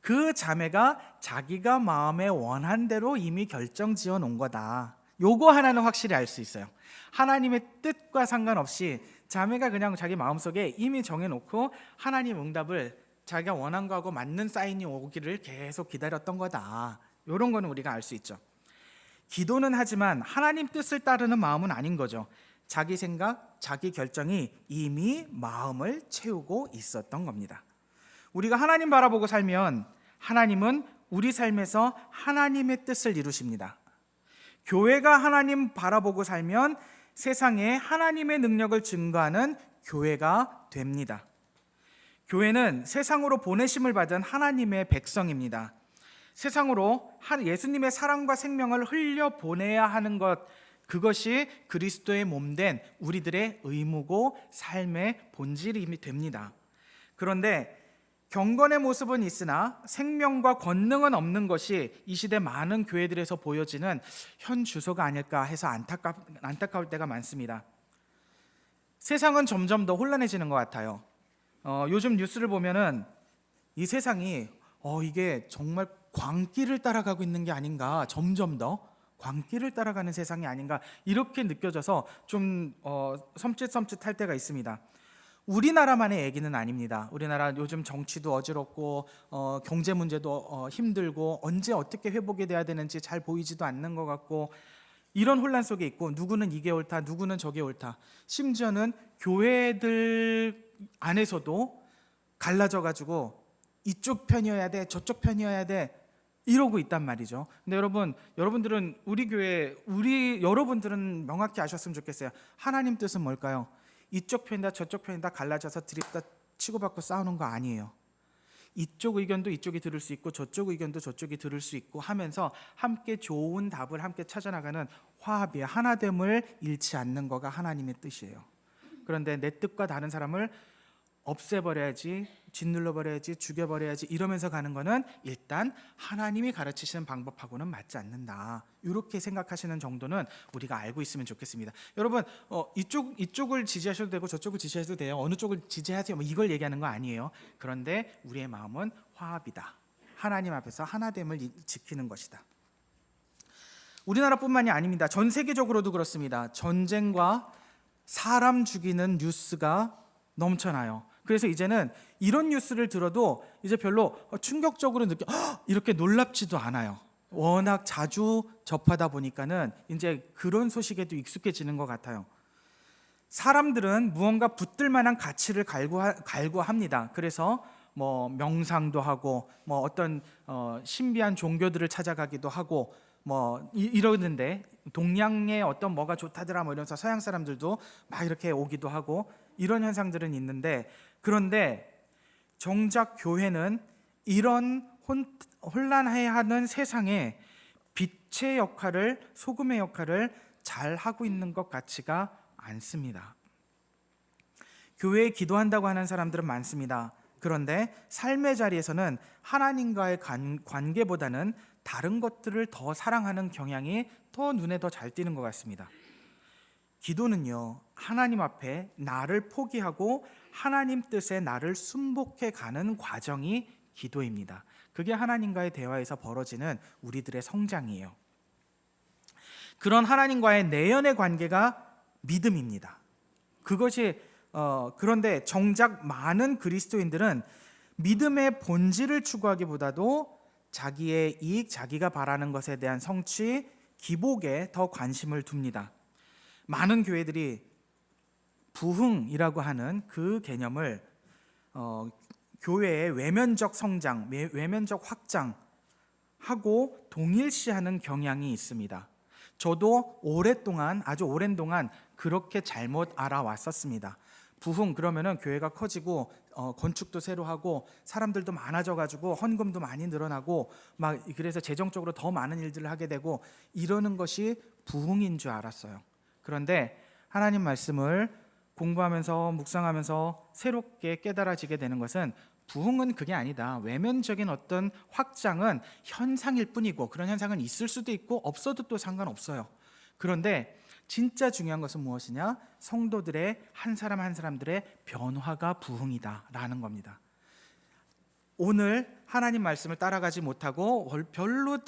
그 자매가 자기가 마음에 원한 대로 이미 결정 지어 놓은 거다. 요거 하나는 확실히 알 수 있어요. 하나님의 뜻과 상관없이 자매가 그냥 자기 마음속에 이미 정해놓고 하나님 응답을 자기가 원한 거하고 맞는 사인이 오기를 계속 기다렸던 거다. 이런 거는 우리가 알 수 있죠. 기도는 하지만 하나님 뜻을 따르는 마음은 아닌 거죠. 자기 생각, 자기 결정이 이미 마음을 채우고 있었던 겁니다. 우리가 하나님 바라보고 살면 하나님은 우리 삶에서 하나님의 뜻을 이루십니다. 교회가 하나님 바라보고 살면 세상에 하나님의 능력을 증거하는 교회가 됩니다. 교회는 세상으로 보내심을 받은 하나님의 백성입니다. 세상으로 예수님의 사랑과 생명을 흘려 보내야 하는 것, 그것이 그리스도의 몸된 우리들의 의무고 삶의 본질이 됩니다. 그런데 경건의 모습은 있으나 생명과 권능은 없는 것이 이 시대 많은 교회들에서 보여지는 현 주소가 아닐까 해서 안타까울 때가 많습니다. 세상은 점점 더 혼란해지는 것 같아요. 요즘 뉴스를 보면은 이 세상이 이게 정말 광길을 따라가고 있는 게 아닌가, 점점 더 광길을 따라가는 세상이 아닌가 이렇게 느껴져서 좀 섬찟할 때가 있습니다. 우리나라만의 얘기는 아닙니다. 우리나라 요즘 정치도 어지럽고 경제 문제도 힘들고 언제 어떻게 회복이 돼야 되는지 잘 보이지도 않는 것 같고 이런 혼란 속에 있고 누구는 이게 옳다, 누구는 저게 옳다. 심지어는 교회들 안에서도 갈라져 가지고 이쪽 편이어야 돼, 저쪽 편이어야 돼 이러고 있단 말이죠. 근데 여러분들은 우리 교회, 여러분들은 명확히 아셨으면 좋겠어요. 하나님 뜻은 뭘까요? 이쪽 편이다 저쪽 편이다 갈라져서 드립다 치고받고 싸우는 거 아니에요. 이쪽 의견도 이쪽이 들을 수 있고 저쪽 의견도 저쪽이 들을 수 있고 하면서 함께 좋은 답을 함께 찾아나가는 화합이야. 하나됨을 잃지 않는 거가 하나님의 뜻이에요. 그런데 내 뜻과 다른 사람을 없애버려야지, 짓눌러버려야지, 죽여버려야지 이러면서 가는 거는 일단 하나님이 가르치시는 방법하고는 맞지 않는다. 이렇게 생각하시는 정도는 우리가 알고 있으면 좋겠습니다. 여러분 이쪽을 지지하셔도 되고 저쪽을 지지하셔도 돼요. 어느 쪽을 지지하세요 이걸 얘기하는 거 아니에요. 그런데 우리의 마음은 화합이다. 하나님 앞에서 하나됨을 지키는 것이다. 우리나라뿐만이 아닙니다. 전 세계적으로도 그렇습니다. 전쟁과 사람 죽이는 뉴스가 넘쳐나요. 그래서 이제는 이런 뉴스를 들어도 이제 별로 충격적으로 이렇게 놀랍지도 않아요. 워낙 자주 접하다 보니까는 이제 그런 소식에도 익숙해지는 것 같아요. 사람들은 무언가 붙들 만한 가치를 갈구합니다. 그래서 뭐 명상도 하고 뭐 어떤 신비한 종교들을 찾아가기도 하고 뭐 이러는데 동양의 어떤 뭐가 좋다더라 뭐 이러면서 서양 사람들도 막 이렇게 오기도 하고 이런 현상들은 있는데, 그런데 정작 교회는 이런 혼란해하는 세상에 빛의 역할을, 소금의 역할을 잘 하고 있는 것 같지가 않습니다. 교회에 기도한다고 하는 사람들은 많습니다. 그런데 삶의 자리에서는 하나님과의 관계보다는 다른 것들을 더 사랑하는 경향이 더 눈에 더 잘 띄는 것 같습니다. 기도는요, 하나님 앞에 나를 포기하고 하나님 뜻에 나를 순복해 가는 과정이 기도입니다. 그게 하나님과의 대화에서 벌어지는 우리들의 성장이에요. 그런 하나님과의 내연의 관계가 믿음입니다. 그것이 그런데 정작 많은 그리스도인들은 믿음의 본질을 추구하기보다도 자기의 이익, 자기가 바라는 것에 대한 성취, 기복에 더 관심을 둡니다. 많은 교회들이 부흥이라고 하는 그 개념을 교회의 외면적 성장, 외면적 확장하고 동일시하는 경향이 있습니다. 저도 아주 오랜 동안 그렇게 잘못 알아왔었습니다. 부흥 그러면은 교회가 커지고 건축도 새로 하고 사람들도 많아져가지고 헌금도 많이 늘어나고 막 그래서 재정적으로 더 많은 일들을 하게 되고 이러는 것이 부흥인 줄 알았어요. 그런데 하나님 말씀을 공부하면서 묵상하면서 새롭게 깨달아지게 되는 것은 부흥은 그게 아니다. 외면적인 어떤 확장은 현상일 뿐이고 그런 현상은 있을 수도 있고 없어도 또 상관없어요. 그런데 진짜 중요한 것은 무엇이냐? 성도들의 한 사람 한 사람들의 변화가 부흥이다라는 겁니다. 오늘 하나님 말씀을 따라가지 못하고 별로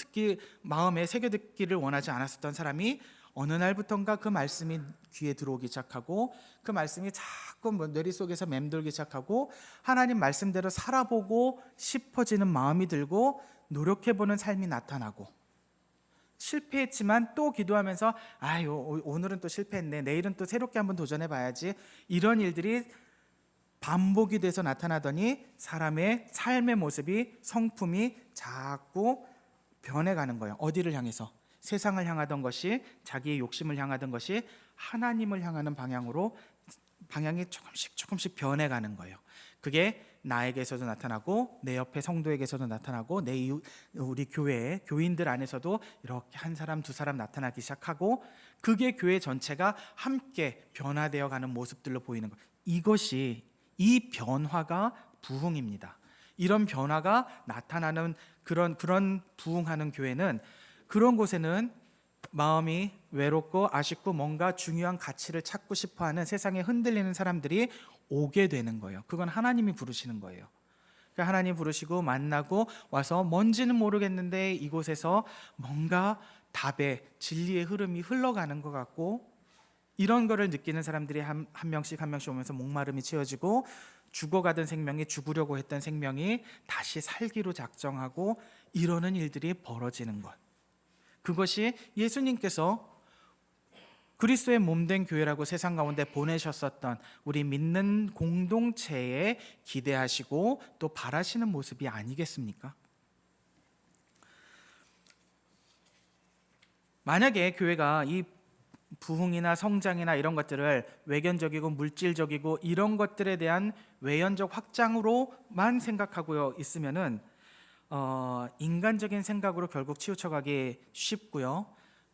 마음에 새겨 듣기를 원하지 않았었던 사람이 어느 날부턴가 그 말씀이 귀에 들어오기 시작하고 그 말씀이 자꾸 뇌리 속에서 맴돌기 시작하고 하나님 말씀대로 살아보고 싶어지는 마음이 들고 노력해보는 삶이 나타나고, 실패했지만 또 기도하면서 오늘은 또 실패했네, 내일은 또 새롭게 한번 도전해봐야지, 이런 일들이 반복이 돼서 나타나더니 사람의 삶의 모습이, 성품이 자꾸 변해가는 거예요. 어디를 향해서? 세상을 향하던 것이, 자기의 욕심을 향하던 것이 하나님을 향하는 방향이 조금씩 변해가는 거예요. 그게 나에게서도 나타나고 내 옆에 성도에게서도 나타나고 우리 교회 교인들 안에서도 이렇게 한 사람 두 사람 나타나기 시작하고, 그게 교회 전체가 함께 변화되어 가는 모습들로 보이는 것. 이 변화가 부흥입니다. 이런 변화가 나타나는 그런 부흥하는 교회는, 그런 곳에는 마음이 외롭고 아쉽고 뭔가 중요한 가치를 찾고 싶어하는 세상에 흔들리는 사람들이 오게 되는 거예요. 그건 하나님이 부르시는 거예요. 그러니까 하나님 부르시고 만나고 와서 뭔지는 모르겠는데 이곳에서 뭔가 답의 진리의 흐름이 흘러가는 것 같고, 이런 거를 느끼는 사람들이 한 명씩 오면서 목마름이 채워지고, 죽어가던 생명이, 죽으려고 했던 생명이 다시 살기로 작정하고, 이러는 일들이 벌어지는 것. 그것이 예수님께서 그리스도의 몸된 교회라고 세상 가운데 보내셨었던 우리 믿는 공동체에 기대하시고 또 바라시는 모습이 아니겠습니까? 만약에 교회가 이 부흥이나 성장이나 이런 것들을 외견적이고 물질적이고 이런 것들에 대한 외연적 확장으로만 생각하고 있으면은 인간적인 생각으로 결국 치우쳐가기 쉽고요.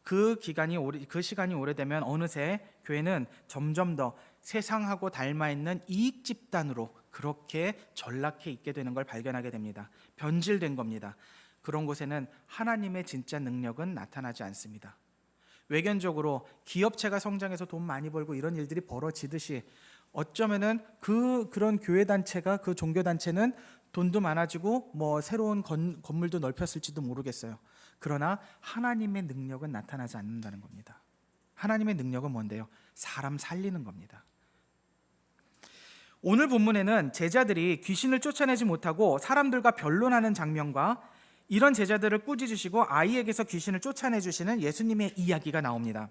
그 시간이 오래되면 어느새 교회는 점점 더 세상하고 닮아있는 이익 집단으로 그렇게 전락해 있게 되는 걸 발견하게 됩니다. 변질된 겁니다. 그런 곳에는 하나님의 진짜 능력은 나타나지 않습니다. 외견적으로 기업체가 성장해서 돈 많이 벌고 이런 일들이 벌어지듯이, 어쩌면은 그런 교회 단체가, 그 종교 단체는 돈도 많아지고 새로운 건물도 넓혔을지도 모르겠어요. 그러나 하나님의 능력은 나타나지 않는다는 겁니다. 하나님의 능력은 뭔데요? 사람 살리는 겁니다. 오늘 본문에는 제자들이 귀신을 쫓아내지 못하고 사람들과 변론하는 장면과 이런 제자들을 꾸짖으시고 아이에게서 귀신을 쫓아내주시는 예수님의 이야기가 나옵니다.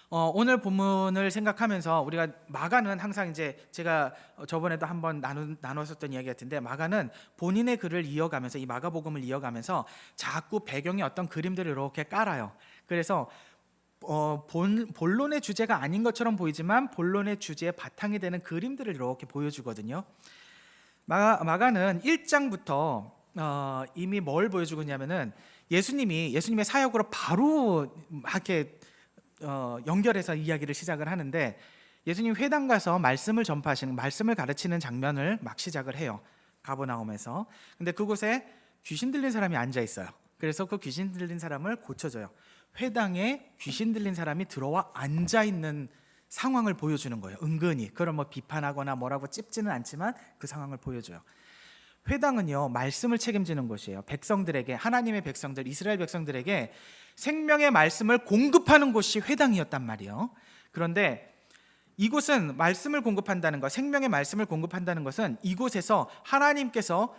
오늘 본문을 생각하면서 우리가 마가는 항상 이제 제가 저번에도 한번 나눴었던 이야기 같은데, 마가는 본인의 글을 이어가면서, 이 마가복음을 이어가면서 자꾸 배경에 어떤 그림들을 이렇게 깔아요. 그래서 본론의 주제가 아닌 것처럼 보이지만 본론의 주제의 바탕이 되는 그림들을 이렇게 보여주거든요. 마가는 1장부터 이미 뭘 보여주고 있냐면은 예수님의 사역으로 바로 이렇게 연결해서 이야기를 시작을 하는데, 예수님 회당 가서 말씀을 전파하시는, 말씀을 가르치는 장면을 막 시작을 해요. 가버나움에서. 근데 그곳에 귀신 들린 사람이 앉아 있어요. 그래서 그 귀신 들린 사람을 고쳐줘요. 회당에 귀신 들린 사람이 들어와 앉아 있는 상황을 보여주는 거예요. 은근히. 그걸 비판하거나 뭐라고 찝지는 않지만 그 상황을 보여줘요. 회당은요, 말씀을 책임지는 곳이에요. 백성들에게, 하나님의 백성들, 이스라엘 백성들에게 생명의 말씀을 공급하는 곳이 회당이었단 말이에요. 그런데 이곳은 말씀을 공급한다는 것, 생명의 말씀을 공급한다는 것은 이곳에서 하나님께서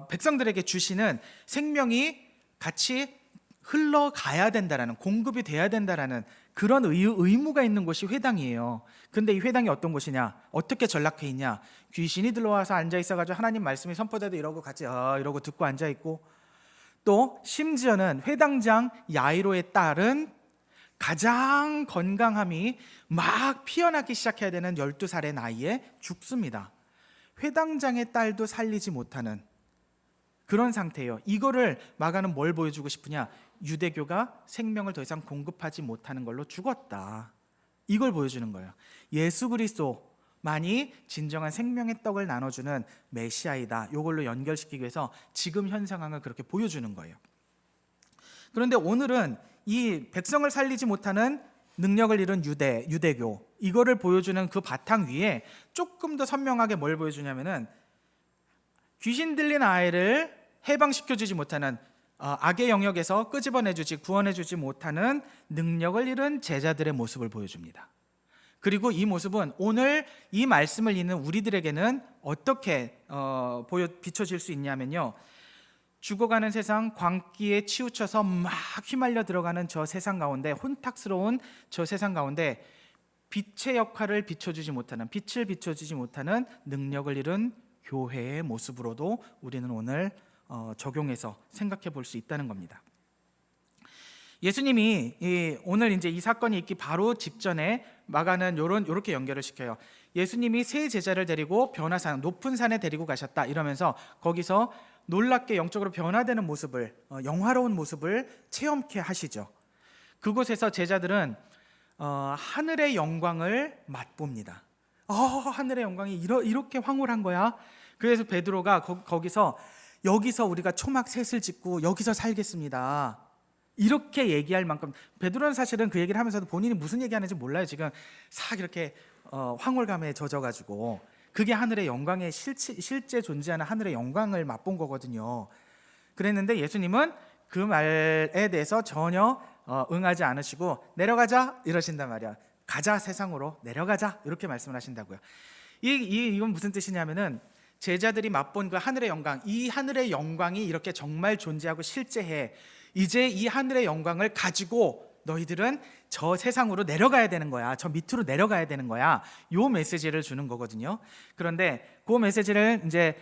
백성들에게 주시는 생명이 같이 흘러가야 된다라는, 공급이 돼야 된다라는 그런 의무가 있는 곳이 회당이에요. 근데 이 회당이 어떤 곳이냐? 어떻게 전락해 있냐? 귀신이 들어와서 앉아 있어가지고 하나님 말씀이 선포돼도 이러고 같이 이러고 듣고 앉아 있고, 또 심지어는 회당장 야이로의 딸은 가장 건강함이 막 피어나기 시작해야 되는 12살의 나이에 죽습니다. 회당장의 딸도 살리지 못하는 그런 상태예요. 이거를 마가는 뭘 보여주고 싶으냐? 유대교가 생명을 더 이상 공급하지 못하는 걸로 죽었다. 이걸 보여주는 거예요. 예수 그리스도만이 진정한 생명의 떡을 나눠주는 메시아이다. 이걸로 연결시키기 위해서 지금 현 상황을 그렇게 보여주는 거예요. 그런데 오늘은 이 백성을 살리지 못하는 능력을 잃은 유대교, 이거를 보여주는 그 바탕 위에 조금 더 선명하게 뭘 보여주냐면은 귀신 들린 아이를 해방시켜주지 못하는 악의 영역에서 끄집어내주지 구원해주지 못하는 능력을 잃은 제자들의 모습을 보여줍니다. 그리고 이 모습은 오늘 이 말씀을 읽는 우리들에게는 어떻게 비춰질 수 있냐면요, 죽어가는 세상, 광기에 치우쳐서 막 휘말려 들어가는 저 세상 가운데, 혼탁스러운 저 세상 가운데 빛의 역할을 비춰주지 못하는, 빛을 비춰주지 못하는 능력을 잃은 교회의 모습으로도 우리는 오늘 적용해서 생각해 볼 수 있다는 겁니다. 예수님이 오늘 이제 이 사건이 있기 바로 직전에 마가는 요렇게 연결을 시켜요. 예수님이 세 제자를 데리고 변화산, 높은 산에 데리고 가셨다 이러면서 거기서 놀랍게 영적으로 변화되는 모습을, 영화로운 모습을 체험케 하시죠. 그곳에서 제자들은 하늘의 영광을 맛봅니다. 하늘의 영광이 이렇게 황홀한 거야. 그래서 베드로가 거기서 여기서 우리가 초막 셋을 짓고 여기서 살겠습니다, 이렇게 얘기할 만큼, 베드로는 사실은 그 얘기를 하면서도 본인이 무슨 얘기하는지 몰라요. 지금 싹 이렇게 황홀감에 젖어가지고 그게 하늘의 영광의 실제 존재하는 하늘의 영광을 맛본 거거든요. 그랬는데 예수님은 그 말에 대해서 전혀 응하지 않으시고 내려가자 이러신단 말이야. 가자, 세상으로 내려가자, 이렇게 말씀을 하신다고요. 이건 무슨 뜻이냐면은 제자들이 맛본 그 하늘의 영광, 이 하늘의 영광이 이렇게 정말 존재하고 실제해. 이제 이 하늘의 영광을 가지고 너희들은 저 세상으로 내려가야 되는 거야, 저 밑으로 내려가야 되는 거야, 요 메시지를 주는 거거든요. 그런데 그 메시지를 이제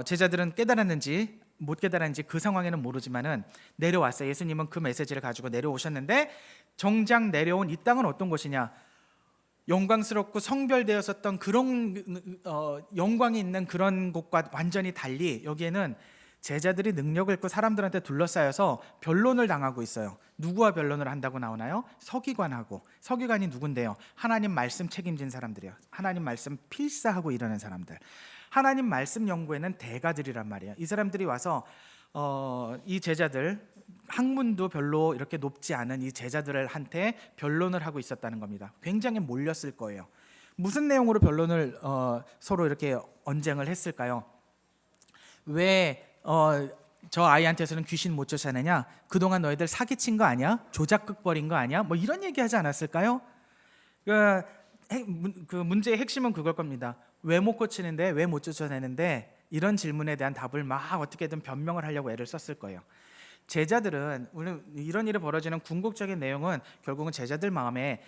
제자들은 깨달았는지 못 깨달았는지 그 상황에는 모르지만은 내려왔어요. 예수님은 그 메시지를 가지고 내려오셨는데 정작 내려온 이 땅은 어떤 곳이냐, 영광스럽고 성별되었었던 그런 영광이 있는 그런 곳과 완전히 달리 여기에는 제자들이 능력을 잃고 사람들한테 둘러싸여서 변론을 당하고 있어요. 누구와 변론을 한다고 나오나요? 서기관하고. 서기관이 누군데요? 하나님 말씀 책임진 사람들이요. 하나님 말씀 필사하고 이러는 사람들. 하나님 말씀 연구에는 대가들이란 말이에요. 이 사람들이 와서 이 제자들, 학문도 별로 이렇게 높지 않은 이 제자들한테 변론을 하고 있었다는 겁니다. 굉장히 몰렸을 거예요. 무슨 내용으로 변론을 서로 이렇게 언쟁을 했을까요? 왜 저 아이한테서는 귀신 못 쫓아내냐? 그동안 너희들 사기친 거 아니야? 조작극 벌인 거 아니야? 뭐 이런 얘기 하지 않았을까요? 그 문제의 핵심은 그걸 겁니다. 왜 못 고치는데, 왜 못 쫓아내는데, 이런 질문에 대한 답을 막 어떻게든 변명을 하려고 애를 썼을 거예요. 제자들은, 이런 일이 벌어지는 궁극적인 내용은 결국은 제자들 마음에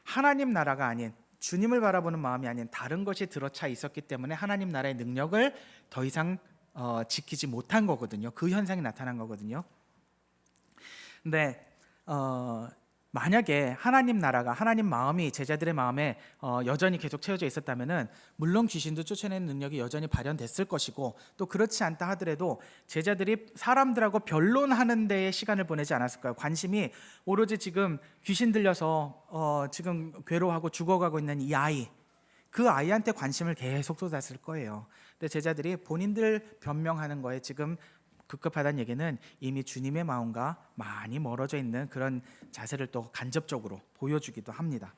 하나님 나라가 아닌, 주님을 바라보는 마음이 아닌 다른 것이 들어차 있었기 때문에 하나님 나라의 능력을 더 이상 지키지 못한 거거든요. 그 현상이 나타난 거거든요. 근데 만약에 하나님 나라가, 하나님 마음이 제자들의 마음에 여전히 계속 채워져 있었다면은 물론 귀신도 쫓아내는 능력이 여전히 발현됐을 것이고, 또 그렇지 않다 하더라도 제자들이 사람들하고 변론하는 데에 시간을 보내지 않았을까요? 관심이 오로지 지금 귀신 들려서 지금 괴로워하고 죽어가고 있는 이 아이, 그 아이한테 관심을 계속 쏟았을 거예요. 근데 제자들이 본인들 변명하는 거에 지금 급급하다는 얘기는 이미 주님의 마음과 많이 멀어져 있는 그런 자세를 또 간접적으로 보여주기도 합니다.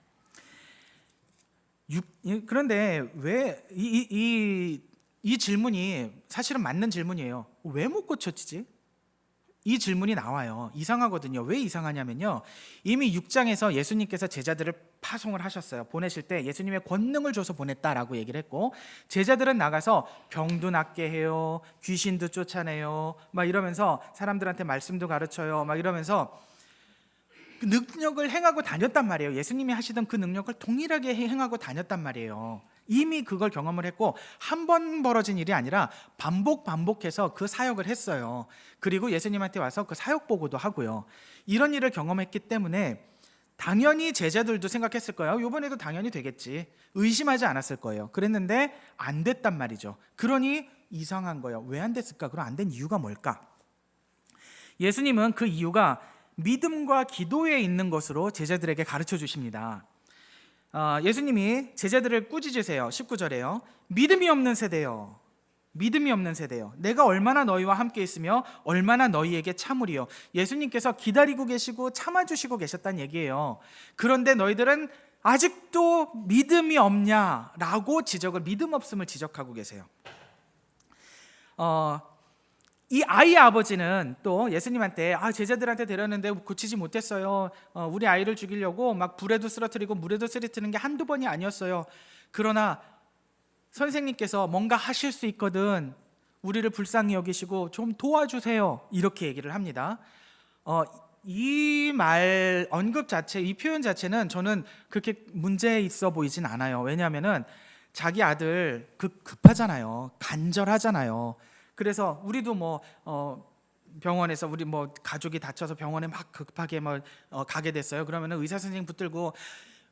그런데 왜 이 질문이 사실은 맞는 질문이에요. 왜 못 고쳐지지? 이 질문이 나와요. 이상하거든요. 왜 이상하냐면요, 이미 6장에서 예수님께서 제자들을 파송을 하셨어요. 보내실 때 예수님의 권능을 줘서 보냈다라고 얘기를 했고, 제자들은 나가서 병도 낫게 해요, 귀신도 쫓아내요, 막 이러면서 사람들한테 말씀도 가르쳐요, 막 이러면서 그 능력을 행하고 다녔단 말이에요. 예수님이 하시던 그 능력을 동일하게 행하고 다녔단 말이에요. 이미 그걸 경험을 했고, 한 번 벌어진 일이 아니라 반복해서 그 사역을 했어요. 그리고 예수님한테 와서 그 사역 보고도 하고요. 이런 일을 경험했기 때문에 당연히 제자들도 생각했을 거예요. 이번에도 당연히 되겠지. 의심하지 않았을 거예요. 그랬는데 안 됐단 말이죠. 그러니 이상한 거예요. 왜 안 됐을까? 그럼 안 된 이유가 뭘까? 예수님은 그 이유가 믿음과 기도에 있는 것으로 제자들에게 가르쳐 주십니다. 예수님이 제자들을 꾸짖으세요. 19절에요. 믿음이 없는 세대요. 믿음이 없는 세대요. 내가 얼마나 너희와 함께 있으며 얼마나 너희에게 참으리요. 예수님께서 기다리고 계시고 참아주시고 계셨다는 얘기예요. 그런데 너희들은 아직도 믿음이 없냐라고 믿음 없음을 지적하고 계세요. 이 아이의 아버지는 또 예수님한테 제자들한테 데렸는데 고치지 못했어요. 우리 아이를 죽이려고 막 불에도 쓰러뜨리고 물에도 쓰러뜨리는 게 한두 번이 아니었어요. 그러나 선생님께서 뭔가 하실 수 있거든 우리를 불쌍히 여기시고 좀 도와주세요. 이렇게 얘기를 합니다. 이 말 언급 자체, 이 표현 자체는 저는 그렇게 문제 있어 보이진 않아요. 왜냐하면은 자기 아들 급하잖아요. 간절하잖아요. 그래서 우리도 병원에서 우리 가족이 다쳐서 병원에 막 급하게 가게 됐어요. 그러면은 의사 선생님 붙들고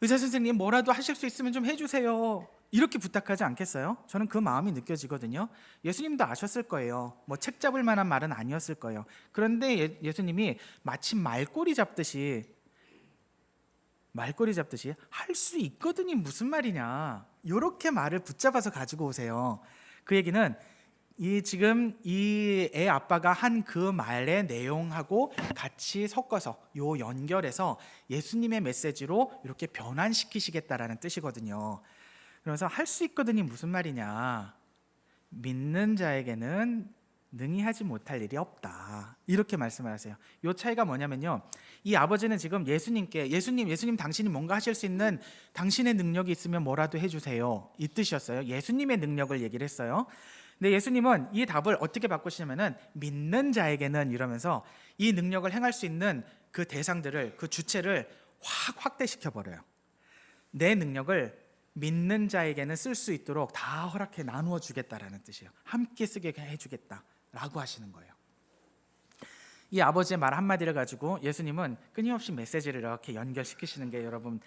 의사 선생님 뭐라도 하실 수 있으면 좀 해주세요. 이렇게 부탁하지 않겠어요? 저는 그 마음이 느껴지거든요. 예수님도 아셨을 거예요. 책 잡을 만한 말은 아니었을 거예요. 그런데 예수님이 마치 말꼬리 잡듯이 할 수 있거든이 무슨 말이냐 이렇게 말을 붙잡아서 가지고 오세요. 그 얘기는 지금 이 애 아빠가 한 그 말의 내용하고 같이 섞어서 연결해서 예수님의 메시지로 이렇게 변환시키시겠다라는 뜻이거든요. 그래서 할 수 있거든이 무슨 말이냐, 믿는 자에게는 능히 하지 못할 일이 없다 이렇게 말씀을 하세요. 이 차이가 뭐냐면요, 이 아버지는 지금 예수님께 예수님 당신이 뭔가 하실 수 있는 당신의 능력이 있으면 뭐라도 해주세요 이 뜻이었어요. 예수님의 능력을 얘기를 했어요. 근데 예수님은 이 답을 어떻게 바꾸시냐면은 믿는 자에게는 이러면서 이 능력을 행할 수 있는 그 대상들을, 그 주체를 확 확대시켜 버려요. 내 능력을 믿는 자에게는 쓸 수 있도록 다 허락해 나누어 주겠다라는 뜻이에요. 함께 쓰게 해주겠다라고 하시는 거예요. 이 아버지의 말 한마디를 가지고 예수님은 끊임없이 메시지를 이렇게 연결시키시는 게 여러분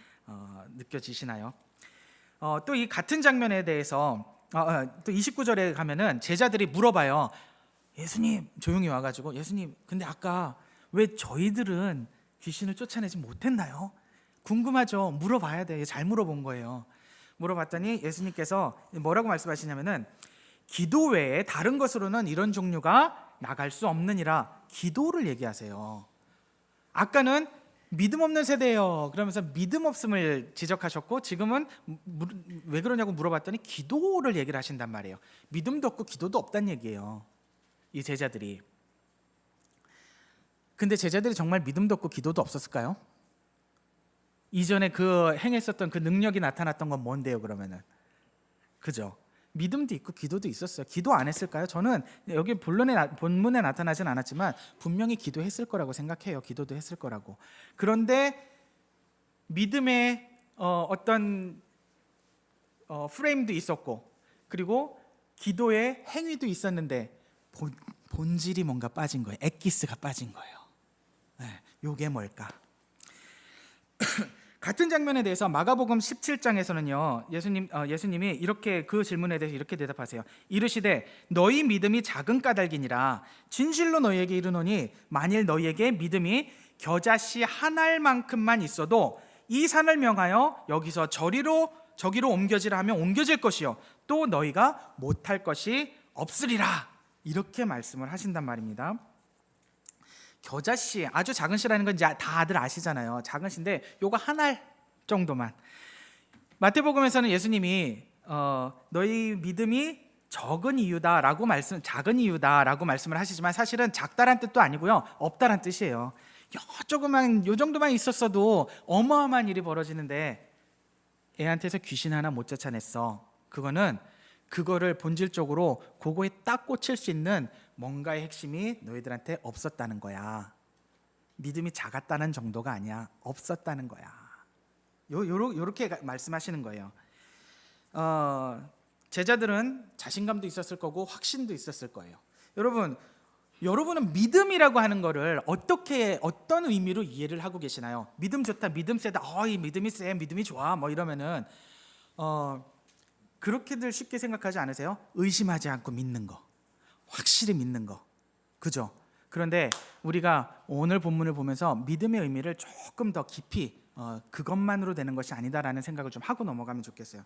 느껴지시나요? 또 이 같은 장면에 대해서 또 29절에 가면은 제자들이 물어봐요. 예수님, 조용히 와가지고 예수님, 근데 아까 왜 저희들은 귀신을 쫓아내지 못했나요? 궁금하죠? 물어봐야 돼요. 잘 물어본 거예요. 물어봤더니 예수님께서 뭐라고 말씀하시냐면은 기도 외에 다른 것으로는 이런 종류가 나갈 수 없느니라, 기도를 얘기하세요. 아까는 믿음 없는 세대예요 그러면서 믿음 없음을 지적하셨고, 지금은 왜 그러냐고 물어봤더니 기도를 얘기를 하신단 말이에요. 믿음도 없고 기도도 없다는 얘기예요, 이 제자들이. 근데 제자들이 정말 믿음도 없고 기도도 없었을까요? 이전에 그 행했었던 그 능력이 나타났던 건 뭔데요 그러면은? 그죠? 믿음도 있고 기도도 있었어요. 기도 안 했을까요? 저는 여기 본문에 나타나진 않았지만 분명히 기도했을 거라고 생각해요. 기도도 했을 거라고. 그런데 믿음의 어떤 프레임도 있었고, 그리고 기도의 행위도 있었는데 본질이 뭔가 빠진 거예요. 엑기스가 빠진 거예요. 이게 뭘까? 같은 장면에 대해서 마가복음 17장에서는요 예수님이 이렇게 그 질문에 대해서 이렇게 대답하세요. 이르시되 너희 믿음이 작은 까닭이니라. 진실로 너희에게 이르노니 만일 너희에게 믿음이 겨자씨 한 알만큼만 있어도 이 산을 명하여 여기서 저기로 옮겨지라 하면 옮겨질 것이요 또 너희가 못할 것이 없으리라. 이렇게 말씀을 하신단 말입니다. 겨자씨, 아주 작은 씨라는 건 이제 다들 아시잖아요. 작은 씨인데 요거 한 알 정도만. 마태복음에서는 예수님이 너희 믿음이 작은 이유다라고 말씀을 하시지만 사실은 작다란 뜻도 아니고요, 없다란 뜻이에요. 요 정도만 있었어도 어마어마한 일이 벌어지는데 애한테서 귀신 하나 못 쫓아냈어. 그거를 본질적으로 그거에 딱 꽂힐 수 있는 뭔가의 핵심이 너희들한테 없었다는 거야. 믿음이 작았다는 정도가 아니야. 없었다는 거야. 요렇게 말씀하시는 거예요. 제자들은 자신감도 있었을 거고 확신도 있었을 거예요. 여러분은 믿음이라고 하는 거를 어떤 의미로 이해를 하고 계시나요? 믿음 좋다, 믿음 세다, 이 믿음이 세, 믿음이 좋아 이러면은 그렇게들 쉽게 생각하지 않으세요? 의심하지 않고 믿는 거, 확실히 믿는 거, 그죠? 그런데 우리가 오늘 본문을 보면서 믿음의 의미를 조금 더 깊이 그것만으로 되는 것이 아니다라는 생각을 좀 하고 넘어가면 좋겠어요.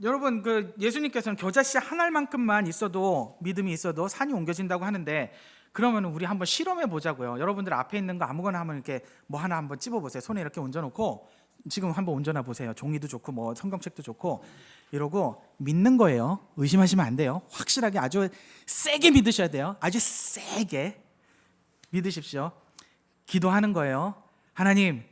여러분, 예수님께서는 겨자씨 한 알만큼만 있어도, 믿음이 있어도 산이 옮겨진다고 하는데, 그러면 우리 한번 실험해 보자고요. 여러분들 앞에 있는 거 아무거나 한번 이렇게 하나 한번 찝어 보세요. 손에 이렇게 얹어 놓고 지금 한번 얹어놔 보세요. 종이도 좋고 성경책도 좋고 이러고 믿는 거예요. 의심하시면 안 돼요. 확실하게 아주 세게 믿으셔야 돼요. 아주 세게 믿으십시오. 기도하는 거예요. 하나님,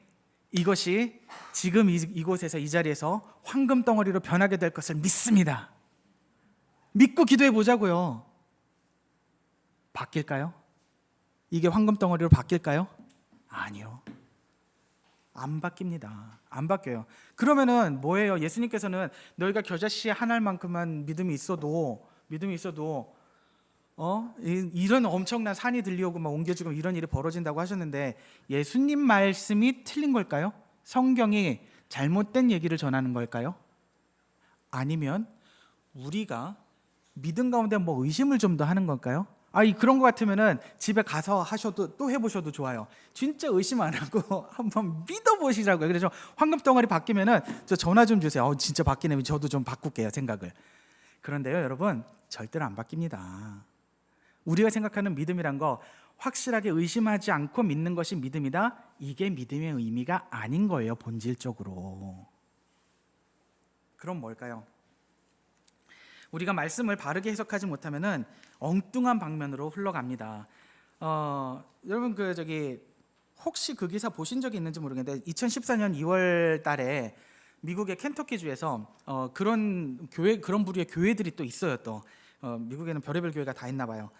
이것이 지금 이곳에서 이 자리에서 황금 덩어리로 변하게 될 것을 믿습니다. 믿고 기도해 보자고요. 바뀔까요? 이게 황금 덩어리로 바뀔까요? 아니요. 안 바뀝니다. 안 바뀌어요. 그러면은 뭐예요? 예수님께서는 너희가 겨자씨 한 알만큼만 믿음이 있어도 이런 엄청난 산이 들려오고 막 옮겨지고 이런 일이 벌어진다고 하셨는데 예수님 말씀이 틀린 걸까요? 성경이 잘못된 얘기를 전하는 걸까요? 아니면 우리가 믿음 가운데 뭐 의심을 좀 더 하는 걸까요? 그런 것 같으면은 집에 가서 하셔도 또 해보셔도 좋아요. 진짜 의심 안 하고 한번 믿어보시라고요. 그래서 황금 덩어리 바뀌면은 저 전화 좀 주세요. 진짜 바뀌네요. 저도 좀 바꿀게요, 생각을. 그런데요, 여러분, 절대로 안 바뀝니다. 우리가 생각하는 믿음이란 거 확실하게 의심하지 않고 믿는 것이 믿음이다. 이게 믿음의 의미가 아닌 거예요, 본질적으로. 그럼 뭘까요? 우리가 말씀을 바르게 해석하지 못하면은 엉뚱한 방면으로 흘러갑니다. 여러분 혹시 그 기사 보신 적이 있는지 모르겠는데 2014년 2월 달에 미국의 켄터키 주에서 그런 부류의 교회들이 또 있어요. 또 미국에는 별의별 교회가 다 있나 봐요.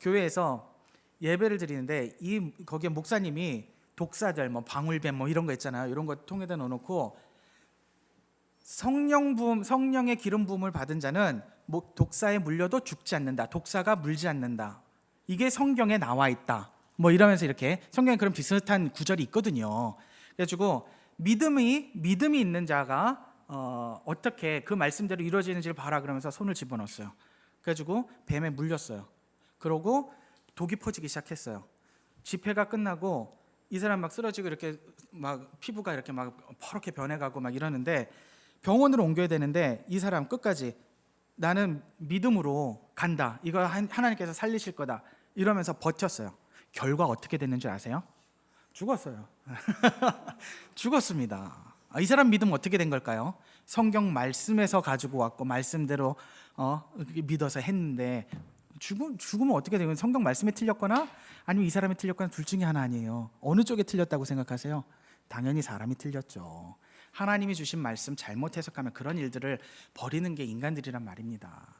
교회에서 예배를 드리는데 거기에 목사님이 독사들, 방울뱀 이런 거 있잖아요. 이런 거 통에다 넣어놓고 성령의 기름 부음을 받은 자는 독사에 물려도 죽지 않는다. 독사가 물지 않는다. 이게 성경에 나와 있다. 이러면서 이렇게 성경에 그런 비슷한 구절이 있거든요. 그래가지고 믿음이 있는 자가 어떻게 그 말씀대로 이루어지는지를 봐라 그러면서 손을 집어넣었어요. 그래가지고 뱀에 물렸어요. 그러고 독이 퍼지기 시작했어요. 집회가 끝나고 이 사람 막 쓰러지고 이렇게 막 피부가 이렇게 막 퍼렇게 변해가고 막 이러는데 병원으로 옮겨야 되는데 이 사람 끝까지 나는 믿음으로 간다. 이거 하나님께서 살리실 거다. 이러면서 버텼어요. 결과 어떻게 됐는 줄 아세요? 죽었어요. 죽었습니다. 이 사람 믿음 어떻게 된 걸까요? 성경 말씀에서 가지고 왔고 말씀대로 믿어서 했는데 죽으면 어떻게 되면 성경 말씀에 틀렸거나 아니면 이 사람이 틀렸거나 둘 중에 하나 아니에요. 어느 쪽에 틀렸다고 생각하세요? 당연히 사람이 틀렸죠. 하나님이 주신 말씀 잘못 해석하면 그런 일들을 버리는 게 인간들이란 말입니다.